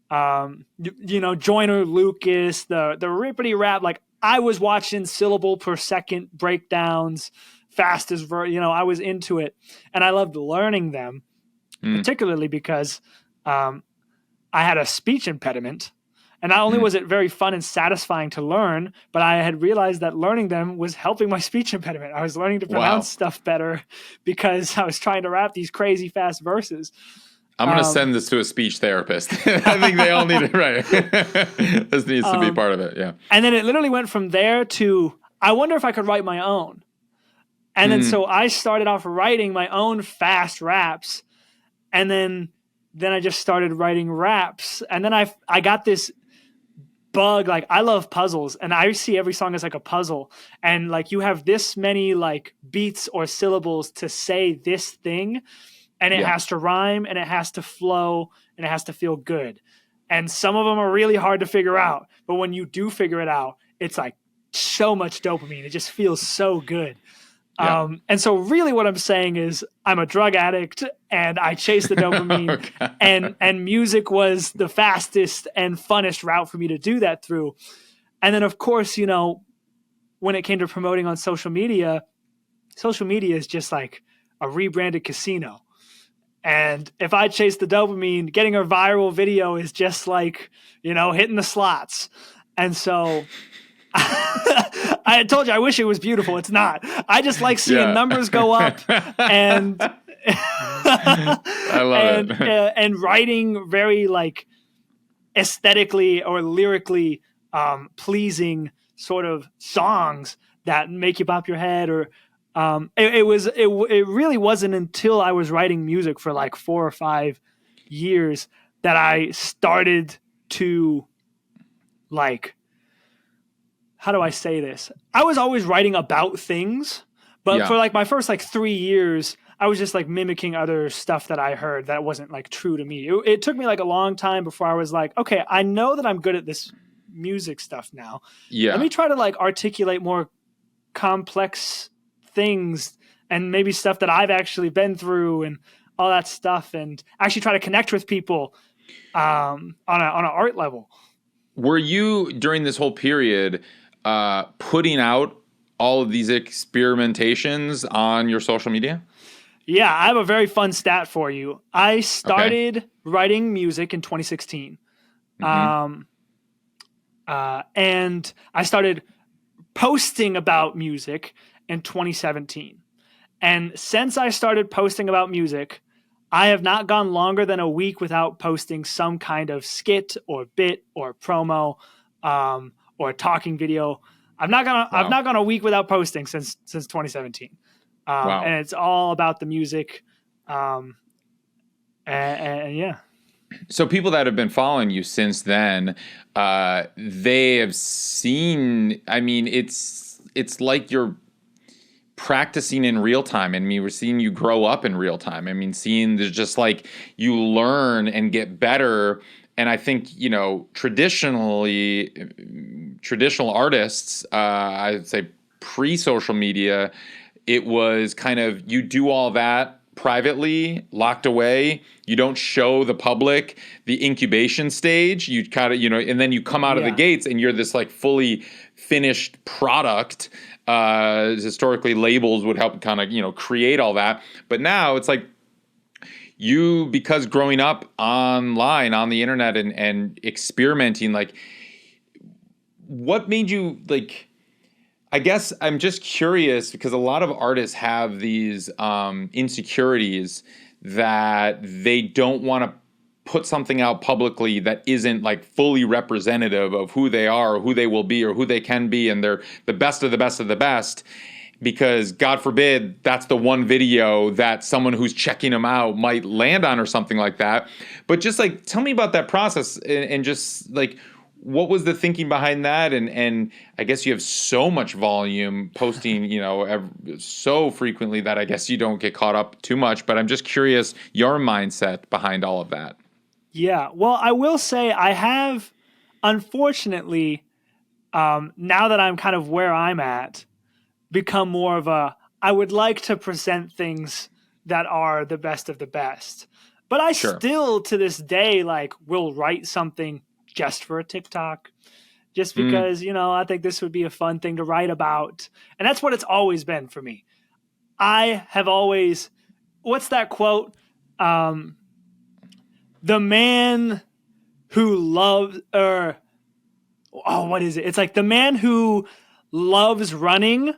you know, Joyner Lucas, the rippity rap. Like I was watching syllable per second breakdowns, fastest you know, I was into it, and I loved learning them, particularly because I had a speech impediment. And not only was it very fun and satisfying to learn, but I had realized that learning them was helping my speech impediment. I was learning to pronounce stuff better because I was trying to rap these crazy fast verses. I'm going to send this to a speech therapist. I think they all need it, right? This needs to be part of it, yeah. And then it literally went from there to, I wonder if I could write my own. And then so I started off writing my own fast raps, and then I just started writing raps. And then I got this bug, like I love puzzles, and I see every song as like a puzzle, and like you have this many like beats or syllables to say this thing, and it has to rhyme, and it has to flow, and it has to feel good. And some of them are really hard to figure out, but when you do figure it out, it's like so much dopamine. It just feels so good. And so really what I'm saying is I'm a drug addict, and I chase the dopamine, and music was the fastest and funnest route for me to do that through. And then of course, you know, when it came to promoting on social media is just like a rebranded casino. And if I chase the dopamine, getting a viral video is just like, you know, hitting the slots. And so I told you I wish it was beautiful. It's not. I just like seeing numbers go up and I love it. And writing very like aesthetically or lyrically pleasing sort of songs that make you bop your head. Or it really wasn't until I was writing music for like 4 or 5 years that I started to like, how do I say this? I was always writing about things, but for like my first like 3 years, I was just like mimicking other stuff that I heard that wasn't like true to me. It took me like a long time before I was like, okay, I know that I'm good at this music stuff now. Yeah. Let me try to like articulate more complex things and maybe stuff that I've actually been through and all that stuff, and actually try to connect with people on an art level. Were you during this whole period putting out all of these experimentations on your social media? Yeah, I have a very fun stat for you. I started writing music in 2016. And I started posting about music in 2017. And since I started posting about music, I have not gone longer than a week without posting some kind of skit or bit or promo or talking video. I've not gone a week without posting since 2017. And it's all about the music. And yeah. So people that have been following you since then, they have seen, I mean, it's like you're practicing in real time. I mean, we're seeing you grow up in real time. I mean, seeing there's just like you learn and get better. And I think, you know, traditional artists, I'd say pre-social media, it was kind of, you do all that privately, locked away. You don't show the public the incubation stage. You kind of, you know, and then you come out of the gates and you're this like fully finished product. Historically, labels would help kind of, you know, create all that. But now it's like you, because growing up online, on the internet and experimenting, like what made you like, I guess I'm just curious because a lot of artists have these insecurities that they don't want to put something out publicly that isn't like fully representative of who they are or who they will be or who they can be, and they're the best of the best of the best, because God forbid that's the one video that someone who's checking them out might land on or something like that. But just like tell me about that process and just like what was the thinking behind that? And I guess you have so much volume posting, you know, so frequently that I guess you don't get caught up too much. But I'm just curious your mindset behind all of that. Yeah, well, I will say I have, unfortunately, now that I'm kind of where I'm at, become more of a, I would like to present things that are the best of the best. But I still, to this day, like, will write something just for a TikTok, just because, you know, I think this would be a fun thing to write about. And that's what it's always been for me. I have always, what's that quote? The man who loves, what is it? It's like the man who loves running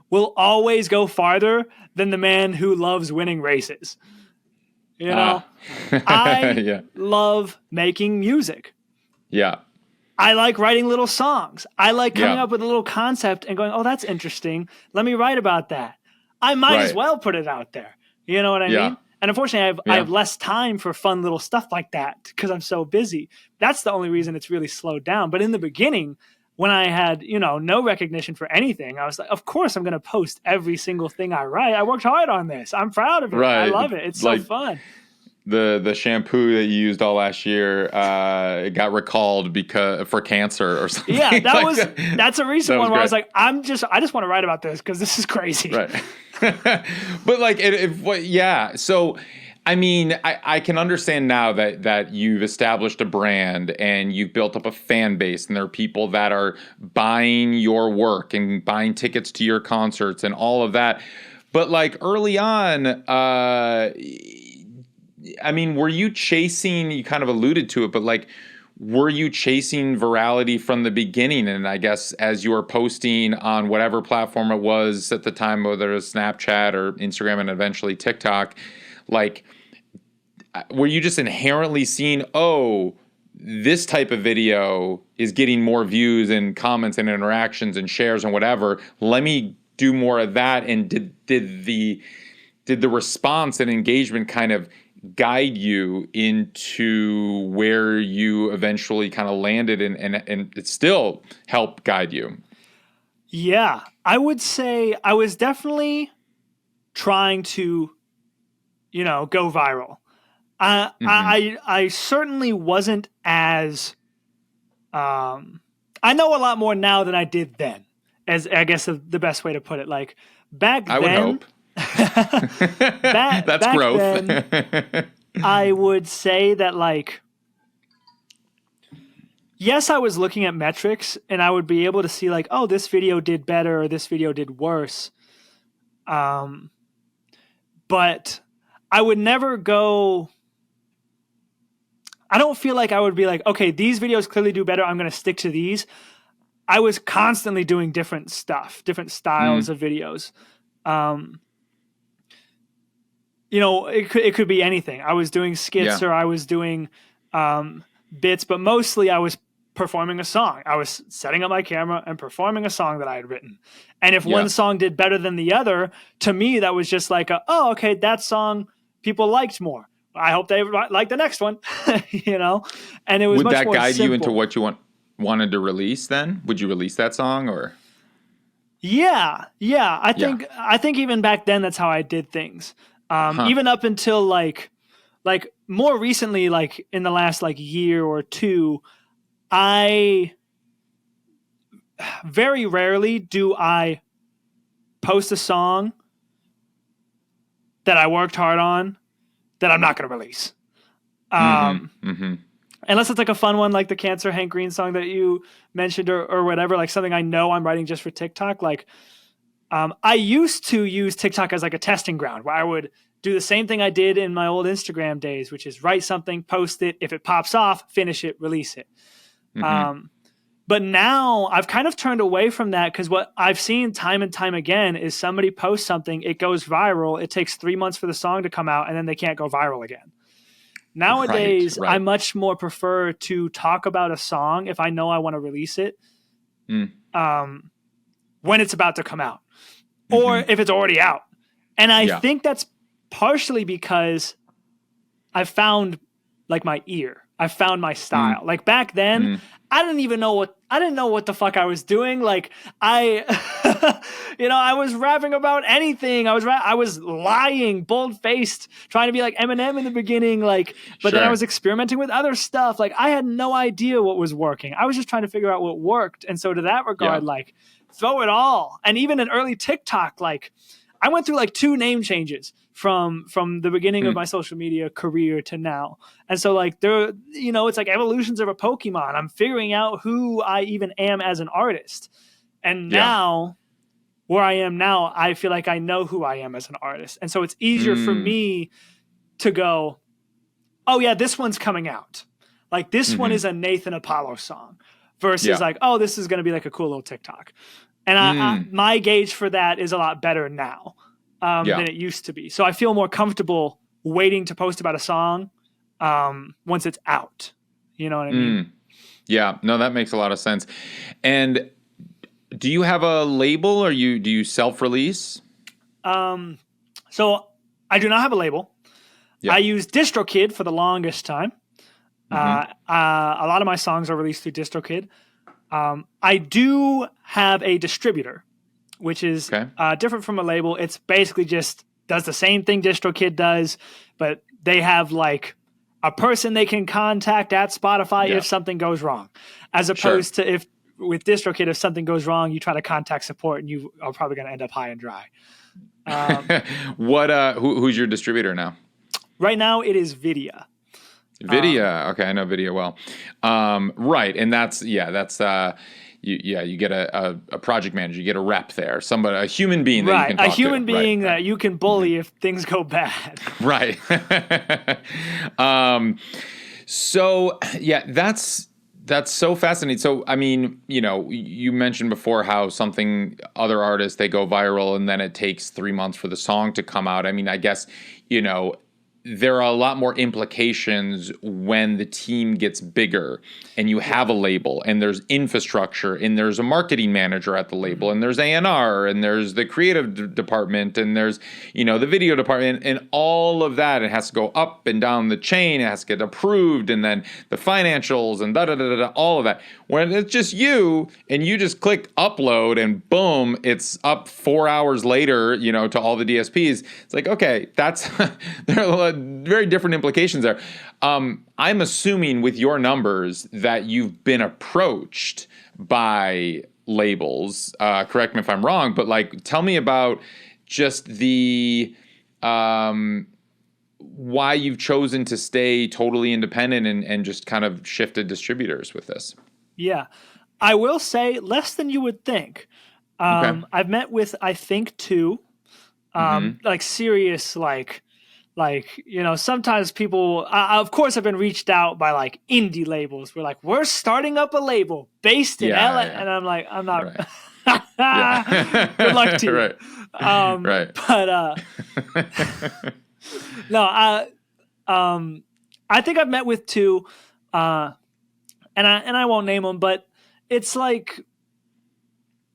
will always go farther than the man who loves winning races. You know, I love making music. Yeah. I like writing little songs. I like coming up with a little concept and going, oh, that's interesting. Let me write about that. I might as well put it out there. You know what I mean? And unfortunately, I have less time for fun little stuff like that because I'm so busy. That's the only reason it's really slowed down. But in the beginning, when I had, you know, no recognition for anything, I was like, of course I'm going to post every single thing I write. I worked hard on this. I'm proud of it. I love it. It's so fun. The shampoo that you used all last year, it got recalled for cancer or something. Yeah, that's a recent one where I was like, I just want to write about this because this is crazy. Right. But like, So, I mean, I can understand now that you've established a brand and you've built up a fan base, and there are people that are buying your work and buying tickets to your concerts and all of that. But like early on, I mean, were you chasing, you kind of alluded to it, but like, were you chasing virality from the beginning? And I guess as you were posting on whatever platform it was at the time, whether it was Snapchat or Instagram and eventually TikTok, like, were you just inherently seeing, oh, this type of video is getting more views and comments and interactions and shares and whatever, let me do more of that? And did the response and engagement kind of guide you into where you eventually kind of landed and it still helped guide you? Yeah, I would say I was definitely trying to, go viral. I certainly wasn't as, I know a lot more now than I did then, as I guess the best way to put it. Like back then, I would hope. That's back growth. Then, I would say that, like, yes, I was looking at metrics and I would be able to see like, oh, this video did better or this video did worse. But I would never go, I don't feel like I would be like, okay, these videos clearly do better, I'm going to stick to these. I was constantly doing different stuff, different styles of videos. It could be anything. I was doing skits or I was doing bits, but mostly I was performing a song. I was setting up my camera and performing a song that I had written. And if one song did better than the other, to me, that was just like, oh, okay, that song people liked more. I hope they like the next one, And it was Would much that more guide simple. you into what you wanted to release then? Would you release that song or? Yeah. I think even back then, that's how I did things. Even up until like more recently, like in the last like year or two, I very rarely do I post a song that I worked hard on that I'm not going to release. Unless it's like a fun one, like the Cancer Hank Green song that you mentioned or whatever, like something I know I'm writing just for TikTok. Like, I used to use TikTok as like a testing ground where I would do the same thing I did in my old Instagram days, which is write something, post it. If it pops off, finish it, release it. But now I've kind of turned away from that because what I've seen time and time again is somebody posts something, it goes viral, it takes 3 months for the song to come out, and then they can't go viral again. Nowadays, Right. I much more prefer to talk about a song if I know I want to release it when it's about to come out or if it's already out. And I think that's partially because I found like my ear. I found my style. Like back then, I didn't know what the fuck I was doing. Like I was rapping about anything. I was lying, bold-faced, trying to be like Eminem in the beginning. Like, but then I was experimenting with other stuff. Like I had no idea what was working. I was just trying to figure out what worked. And so to that regard, like throw it all. And even in early TikTok, like I went through like 2 name changes from the beginning of my social media career to now. And so like there, it's like evolutions of a Pokemon. I'm figuring out who I even am as an artist. And now where I am now, I feel like I know who I am as an artist. And so it's easier for me to go, oh yeah, this one's coming out. Like this one is a Naethan Apollo song versus like, oh, this is going to be like a cool little TikTok. And my gauge for that is a lot better now than it used to be. So I feel more comfortable waiting to post about a song once it's out. You know what I mean? Yeah, no, that makes a lot of sense. And do you have a label or do you self-release? So I do not have a label. I used DistroKid for the longest time. A lot of my songs are released through DistroKid. I do have a distributor, which is different from a label. It's basically just does the same thing DistroKid does, but they have like a person they can contact at Spotify if something goes wrong, as opposed to if with DistroKid, if something goes wrong, you try to contact support and you are probably going to end up high and dry. Who's your distributor now? Right now it is Vidya. Vidya. Okay. I know Vidya well. Right. And that's you get a project manager, you get a rep there, a human being that you can talk to. A human being that you can bully if things go bad. Right. So yeah, that's so fascinating. So I mean, you mentioned before how other artists, they go viral and then it takes 3 months for the song to come out. I mean, I guess, there are a lot more implications when the team gets bigger and you have a label and there's infrastructure and there's a marketing manager at the label and there's A&R and there's the creative department and there's, the video department and all of that. It has to go up and down the chain. It has to get approved, and then the financials and all of that. When it's just you and you just click upload and boom, it's up 4 hours later, to all the DSPs. It's like, okay, there are very different implications there. I'm assuming with your numbers that you've been approached by labels. Correct me if I'm wrong, but tell me about just the why you've chosen to stay totally independent and just kind of shifted distributors with this. Yeah, I will say less than you would think. Okay. I've met with, I think, 2, serious, sometimes people, of course, I've been reached out by indie labels. We're like, we're starting up a label based in LA. Yeah. And I'm like, I'm not, right. Good luck to you. Right. Right. But, no, I think I've met with 2, and I won't name them, but it's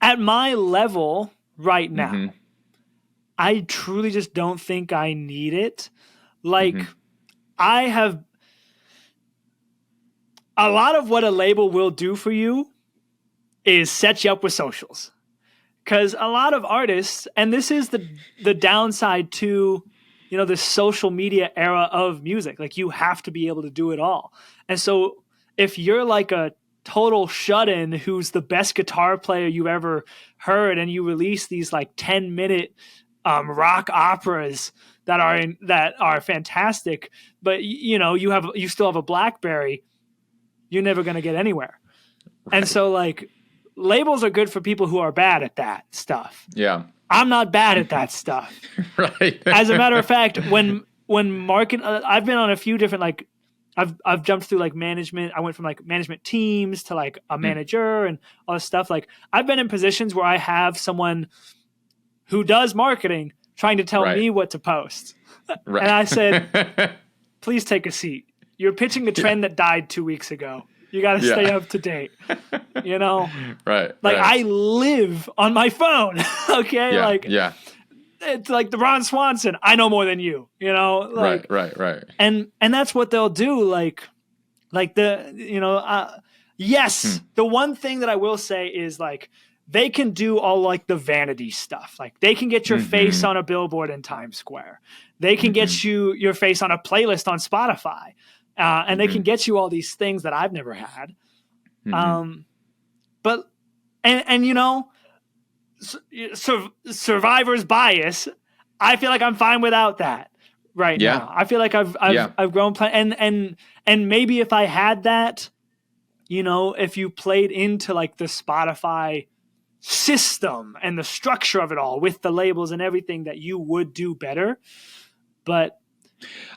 at my level right now, I truly just don't think I need it. I have a lot of what a label will do for you is set you up with socials. Because a lot of artists, and this is the downside to, the social media era of music. You have to be able to do it all. And so if you're a total shut-in who's the best guitar player you ever heard, and you release these 10-minute rock operas that are fantastic, but you still have a BlackBerry, you're never going to get anywhere. Right. And so labels are good for people who are bad at that stuff. Yeah. I'm not bad at that stuff. Right. As a matter of fact, when I've been on a few different I've jumped through management. I went from management teams to a manager and all this stuff. I've been in positions where I have someone who does marketing trying to tell me what to post. Right. And I said, please take a seat. You're pitching a trend that died 2 weeks ago. You got to stay up to date. Right. I live on my phone. Okay. Yeah. It's the Ron Swanson. I know more than you. Right. And that's what they'll do. Yes. The one thing that I will say is they can do all the vanity stuff. They can get your face on a billboard in Times Square. They can get your face on a playlist on Spotify. And they can get you all these things that I've never had. But survivor's bias, I feel like I'm fine without that right now. I feel like I've grown and maybe if I had that, if you played into the Spotify system and the structure of it all with the labels and everything, that you would do better. But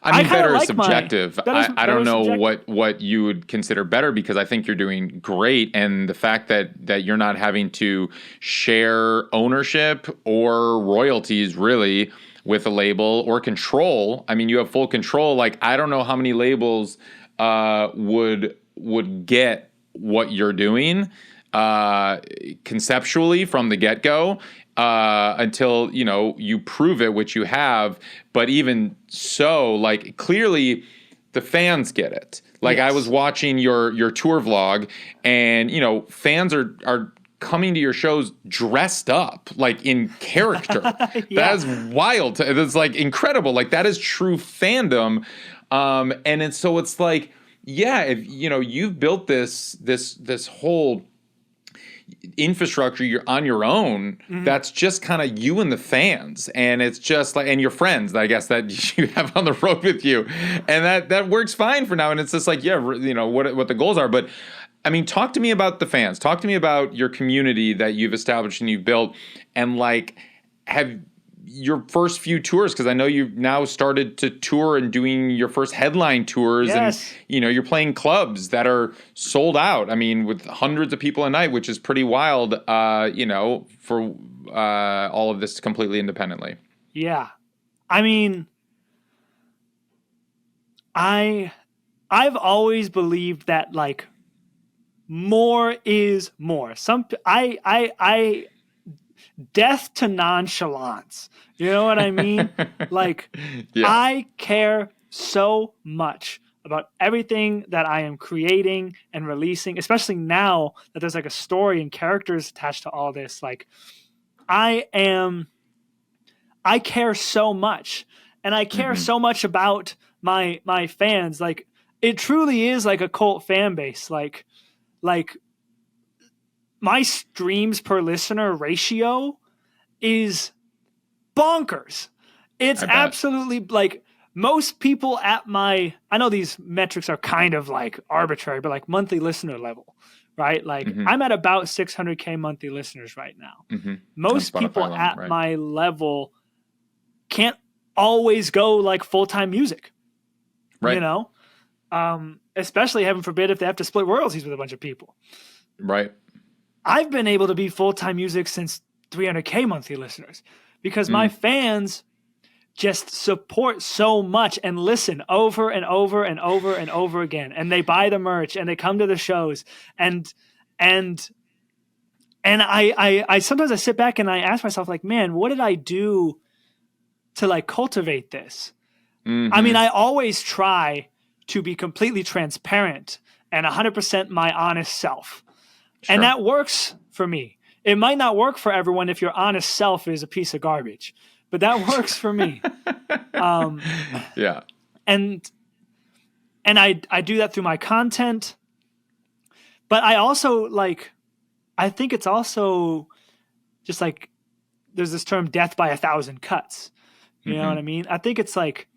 I mean, better is subjective. I don't know what you would consider better, because I think you're doing great. And the fact that you're not having to share ownership or royalties really with a label or control. I mean, you have full control. I don't know how many labels would get what you're doing conceptually from the get-go. Until, you prove it, which you have. But even so, clearly the fans get it. Yes. I was watching your tour vlog, and, fans are coming to your shows dressed up, in character. That is wild. It's incredible. That is true fandom. And it's if, you've built this whole infrastructure, you're on your own, that's just kind of you and the fans, and it's just and your friends, I guess, that you have on the road with you, and that works fine for now. And it's just what the goals are. But I mean, talk to me about the fans, talk to me about your community that you've established and you've built, and have your first few tours, because I know you've now started to tour and doing your first headline tours. Yes. And you're playing clubs that are sold out, I mean, with hundreds of people a night, which is pretty wild, for all of this completely independently. Yeah. I mean, I've always believed that like more is more. I death to nonchalance. You know what I mean? Like, Yeah. I care so much about everything that I am creating and releasing, especially now that there's like a story and characters attached to all this. Like, I care so much, and I care so much about my fans. Like, it truly is like a cult fan base. Like my streams per listener ratio is bonkers. It's absolutely like most people at I know these metrics are kind of like arbitrary, but like monthly listener level, right? Like I'm at about 600K monthly listeners right now. Most people at my level can't always go like full-time music, right? Especially heaven forbid if they have to split royalties with a bunch of people. Right. I've been able to be full-time music since 300K monthly listeners because my fans just support so much and listen over and over and over and over again. And they buy the merch and they come to the shows. And I sometimes I sit back and I ask myself, like, man, what did I do to like cultivate this? I mean, I always try to be completely transparent and 100% my honest self. Sure. And that works for me. It might not work for everyone if your honest self is a piece of garbage, but that works for me. Yeah. And I do that through my content, but I also I think it's also just like, there's this term death by 1,000 cuts. You know what I mean? I think it's like,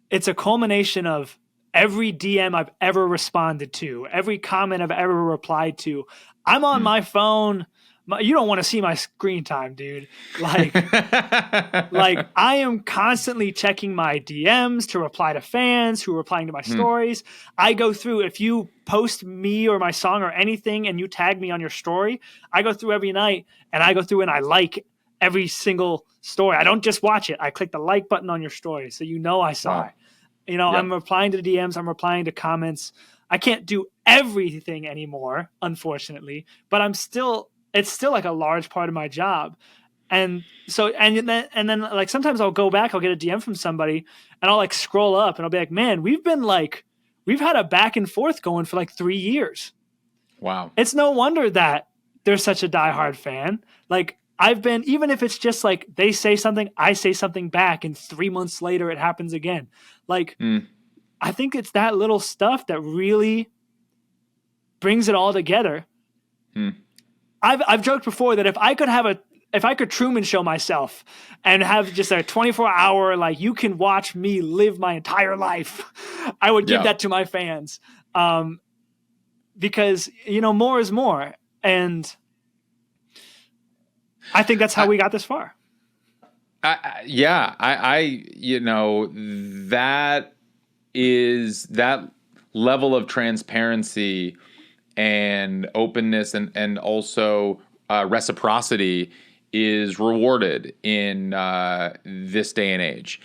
it's a culmination of every DM I've ever responded to, every comment I've ever replied to. I'm on my phone. You don't want to see my screen time, dude. Like I am constantly checking my DMs to reply to fans who are replying to my stories. I go through, if you post me or my song or anything and you tag me on your story, I go through every night and I go through and I like every single story. I don't just watch it. I click the like button on your story so I saw it. Yep. I'm replying to the DMs. I'm replying to comments. I can't do everything anymore, unfortunately, but it's still like a large part of my job. And so, and then like sometimes I'll go back, I'll get a DM from somebody and I'll like scroll up and I'll be like, man, we've had a back and forth going for like 3 years. Wow. It's no wonder that they're such a diehard fan. Like, I've been, even if it's just like they say something, I say something back, and 3 months later it happens again. Like, I think it's that little stuff that really brings it all together. I've joked before that if I could Truman Show myself and have just a 24-hour, like, you can watch me live my entire life, I would give that to my fans. Because, more is more. And I think that's how we got this far. That is that level of transparency and openness and also reciprocity is rewarded in this day and age.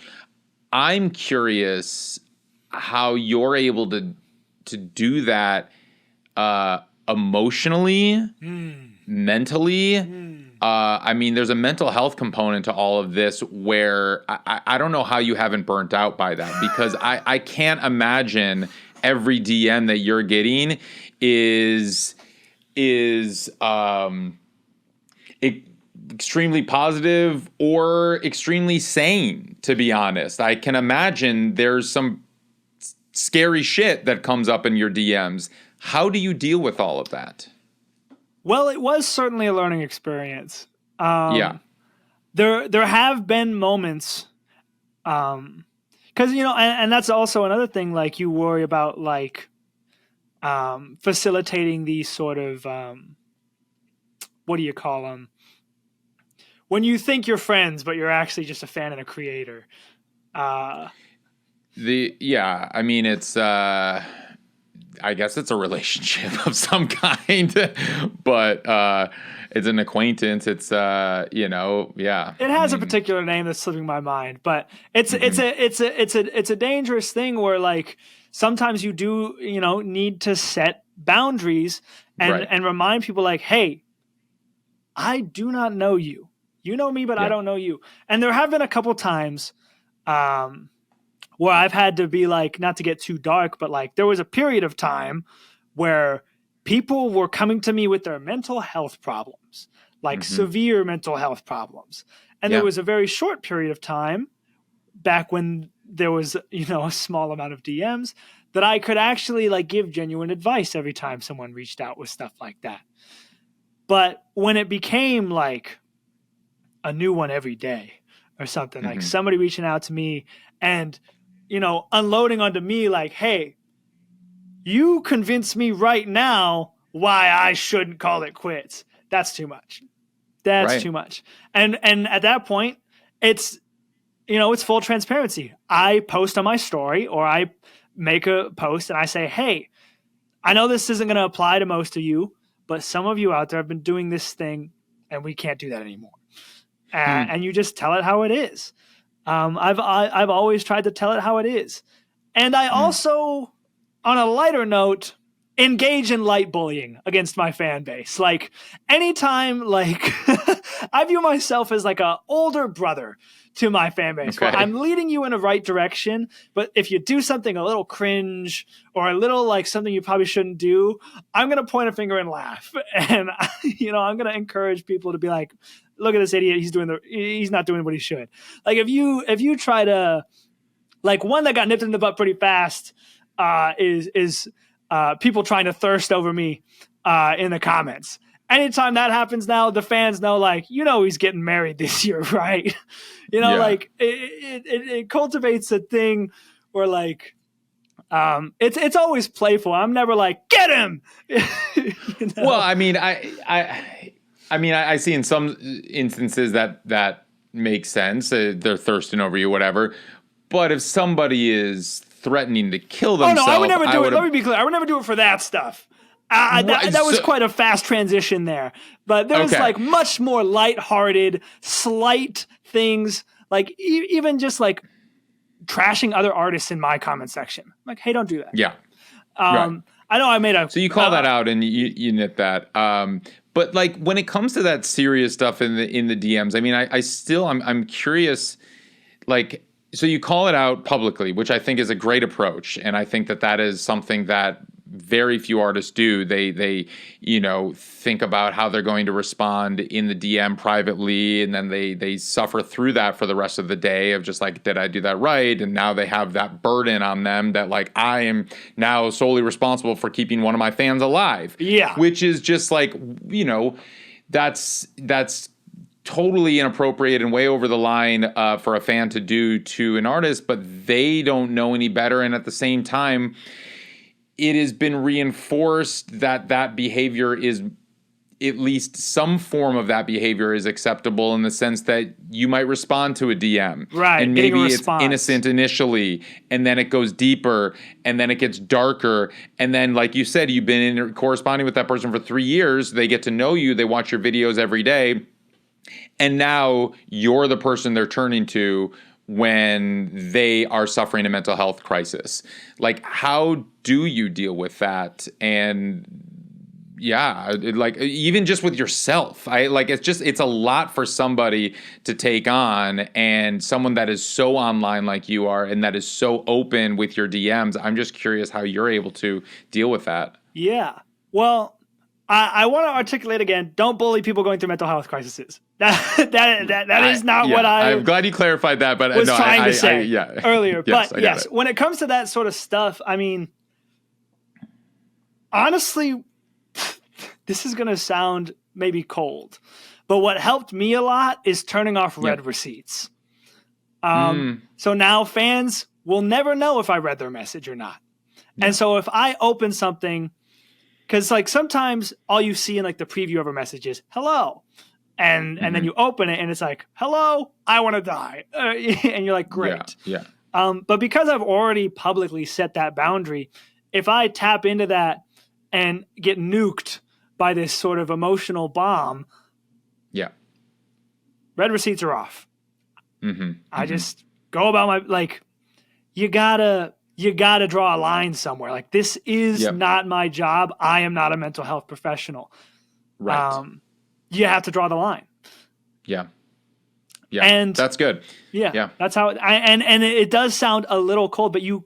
I'm curious how you're able to do that emotionally, mentally. I mean, there's a mental health component to all of this where I don't know how you haven't burnt out by that, because I can't imagine every DM that you're getting is extremely positive or extremely sane, to be honest. I can imagine there's some scary shit that comes up in your DMs. How do you deal with all of that? Well, it was certainly a learning experience. There have been moments, because and that's also another thing. Like, you worry about like facilitating these sort of what do you call them? when you think you're friends, but you're actually just a fan and a creator. I mean, it's I guess it's a relationship of some kind, but it's an acquaintance. It's yeah. It has a particular name that's slipping my mind, but it's a dangerous thing where like sometimes you do need to set boundaries and remind people like, hey, I do not know you. You know me, but I don't know you. And there have been a couple times where I've had to be like, not to get too dark, but like there was a period of time where people were coming to me with their mental health problems, like severe mental health problems. And there was a very short period of time back when there was, a small amount of DMs that I could actually like give genuine advice every time someone reached out with stuff like that. But when it became like a new one every day or something, like somebody reaching out to me and, unloading onto me like, hey, you convince me right now why I shouldn't call it quits. That's too much. That's too much. And at that point, it's, it's full transparency. I post on my story or I make a post and I say, hey, I know this isn't going to apply to most of you, but some of you out there have been doing this thing and we can't do that anymore. And you just tell it how it is. I've always tried to tell it how it is. And I also, on a lighter note, engage in light bullying against my fan base. Like anytime, like I view myself as like a older brother to my fan base. Where I'm leading you in the right direction, but if you do something a little cringe or a little like something you probably shouldn't do, I'm going to point a finger and laugh. And I'm going to encourage people to be like, look at this idiot. He's not doing what he should. Like if you try to, like one that got nipped in the butt pretty fast is people trying to thirst over me in the comments. Anytime that happens now, the fans know, like, he's getting married this year, right? Like it cultivates a thing where like, it's always playful. I'm never like, get him. Well, I mean, I see in some instances that makes sense. They're thirsting over you, whatever. But if somebody is threatening to kill themselves, I would never do it. Let me be clear. I would never do it for that stuff. That was quite a fast transition there. But there's like much more lighthearted, slight things, like even just like trashing other artists in my comment section. Like, hey, don't do that. Yeah. I know I made a... So you call that out and you nip that. But like when it comes to that serious stuff in the DMs, I mean, I'm curious, like, so you call it out publicly, which I think is a great approach. And I think that is something that very few artists do. They think about how they're going to respond in the DM privately, and then they suffer through that for the rest of the day of just like, did I do that right? And now they have that burden on them that like, I am now solely responsible for keeping one of my fans alive. Yeah. Which is just like, that's totally inappropriate and way over the line for a fan to do to an artist, but they don't know any better. And at the same time, it has been reinforced that behavior is, at least some form of that behavior is acceptable, in the sense that you might respond to a DM. Right. And maybe it's innocent initially, and then it goes deeper, and then it gets darker. And then, like you said, you've been corresponding with that person for 3 years. They get to know you. They watch your videos every day. And now you're the person they're turning to when they are suffering a mental health crisis. Like, how do you deal with that? And like even just with yourself, it's a lot for somebody to take on, and someone that is so online like you are, and that is so open with your DMs. I'm just curious how you're able to deal with that. Yeah. Well, I want to articulate again, don't bully people going through mental health crises. That is not what I'm glad you clarified that, but was trying to say earlier. Yes, but yes, when it comes to that sort of stuff, I mean, honestly, this is going to sound maybe cold, but what helped me a lot is turning off read receipts. So now fans will never know if I read their message or not. Yeah. And so if I open something, because like sometimes all you see in like the preview of a message is hello, and then you open it and it's like, hello, I want to die. And you're like, great. Yeah. But because I've already publicly set that boundary, if I tap into that and get nuked by this sort of emotional bomb, Yeah. red receipts are off. Mm-hmm. I just go about my, like, you gotta draw a line somewhere. Like, this is not my job. I am not a mental health professional. Right. You have to draw the line. Yeah. Yeah. And that's good. Yeah. That's how and it does sound a little cold, but you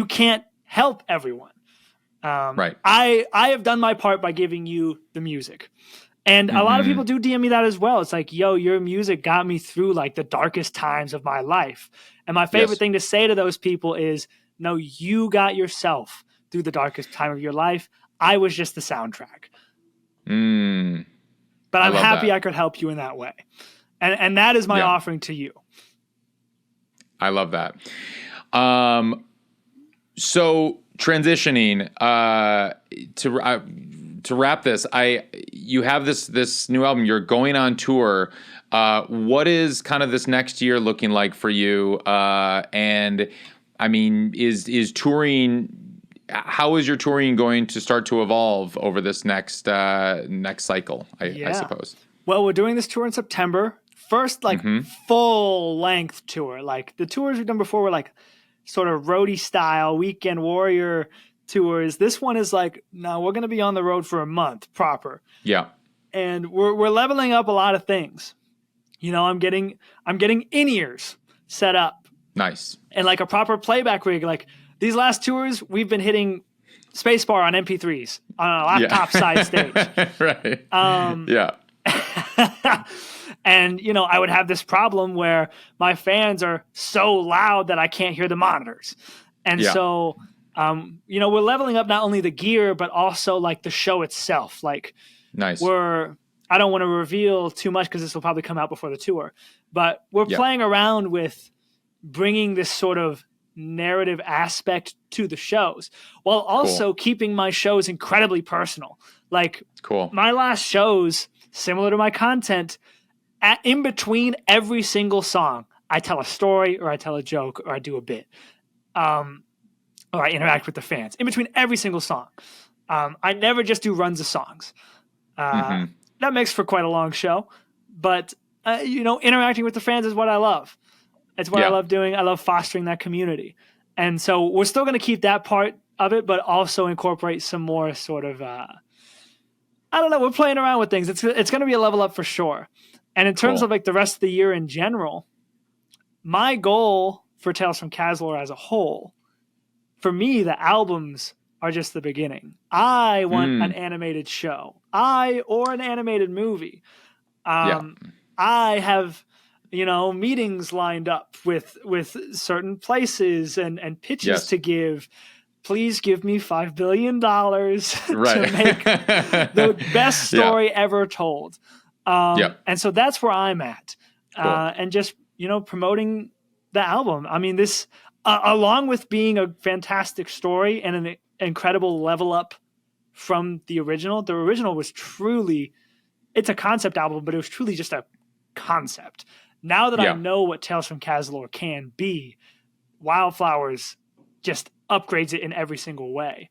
can't help everyone. Right. I have done my part by giving you the music. And a lot of people do DM me that as well. It's like, yo, your music got me through like the darkest times of my life. And my favorite thing to say to those people is, no, you got yourself through the darkest time of your life. I was just the soundtrack. But I'm happy I could help you in that way. And that is my offering to you. I love that. So transitioning to wrap this, you have this new album. You're going on tour. What is kind of this next year looking like for you? And I mean, is touring? How is your touring going to start to evolve over this next cycle? I suppose. Well, we're doing this tour in September. First, like full length tour. Like the tours we've done before were like sort of roadie style, weekend warrior tours. This one is like, no, we're going to be on the road for a month proper. Yeah. And we're leveling up a lot of things. You know, I'm getting in-ears set up. Nice. And like a proper playback rig. Like these last tours, we've been hitting spacebar on MP3s on a laptop side stage. Right. And, you know, I would have this problem where my fans are so loud that I can't hear the monitors. And so, you know, we're leveling up not only the gear, but also like the show itself. Like, nice. I don't want to reveal too much because this will probably come out before the tour, but we're playing around with bringing this sort of narrative aspect to the shows while also keeping my shows incredibly personal. Like my last shows, similar to my content, in between every single song, I tell a story or I tell a joke or I do a bit, or I interact with the fans in between every single song. I never just do runs of songs. That makes for quite a long show, but you know, interacting with the fans is what I love. It's what I love doing. I love fostering that community. And so we're still going to keep that part of it, but also incorporate some more sort of, I don't know, we're playing around with things. It's going to be a level up for sure. And in terms of like the rest of the year in general, my goal for Tales from Casalor as a whole, for me, the albums are just the beginning. I want an animated show, or an animated movie. I have, you know, meetings lined up with certain places and pitches to give. Please give me $5 billion to make the best story ever told. And so that's where I'm at. And just, you know, promoting the album. I mean, this, along with being a fantastic story and an incredible level up from the original was truly, it's a concept album, but it was truly just a concept. Now that I know what Tales from Casalor can be, Wildflowers just upgrades it in every single way.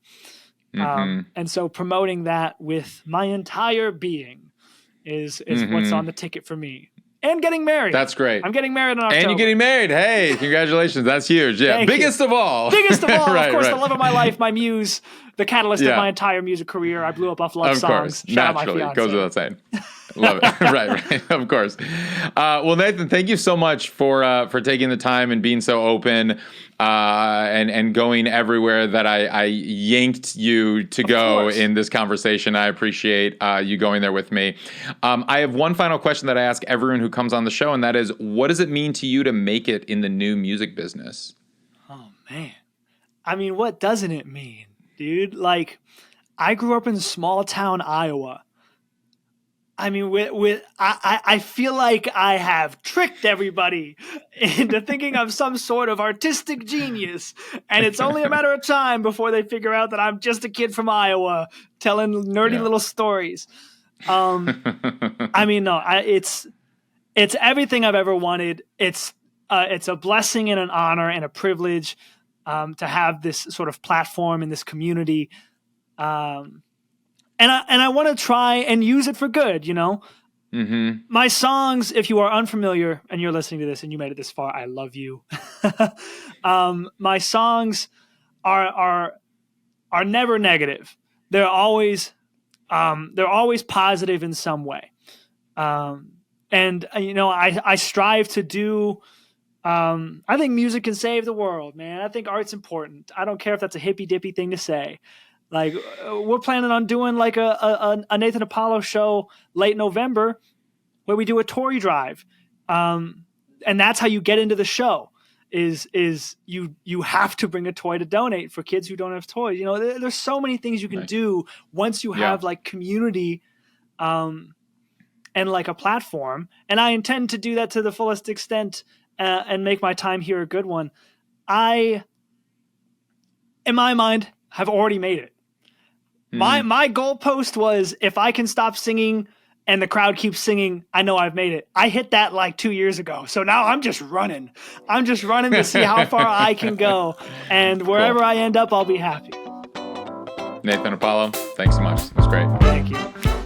And so promoting that with my entire being is what's on the ticket for me. And getting married. That's great. I'm getting married in October. And you're getting married. Hey, congratulations. That's huge. Yeah. Biggest of all. Biggest of all. Of course, the love of my life, my muse, the catalyst of my entire music career. I blew up off love songs. Of course. Shout Naturally. out my fiance. Goes without saying. Love it. Right. Of course. Well, Naethan, thank you so much for taking the time and being so open and going everywhere that I yanked you to go in this conversation. I appreciate you going there with me. I have one final question that I ask everyone who comes on the show, and that is, what does it mean to you to make it in the new music business? Oh, man. I mean, what doesn't it mean, dude? Like, I grew up in small town Iowa. I mean, I feel like I have tricked everybody into thinking I'm some sort of artistic genius, and it's only a matter of time before they figure out that I'm just a kid from Iowa telling nerdy little stories. I mean, no, it's everything I've ever wanted. It's a blessing and an honor and a privilege to have this sort of platform and this community. And I want to try and use it for good, you know? Mm-hmm. My songs, if you are unfamiliar and you're listening to this and you made it this far, I love you. My songs are never negative. They're always positive in some way. And you know, I strive to do. I think music can save the world, man. I think art's important. I don't care if that's a hippy dippy thing to say. Like, we're planning on doing like a Naethan Apollo show late November where we do a toy drive. And that's how you get into the show is you have to bring a toy to donate for kids who don't have toys. You know, there's so many things you can do once you have like community and like a platform. And I intend to do that to the fullest extent and make my time here a good one. I, in my mind, have already made it. My goalpost was, if I can stop singing and the crowd keeps singing, I know I've made it. I hit that like 2 years ago. So now I'm just running. I'm just running to see how far I can go. And wherever I end up, I'll be happy. Naethan Apollo, thanks so much. It was great. Thank you.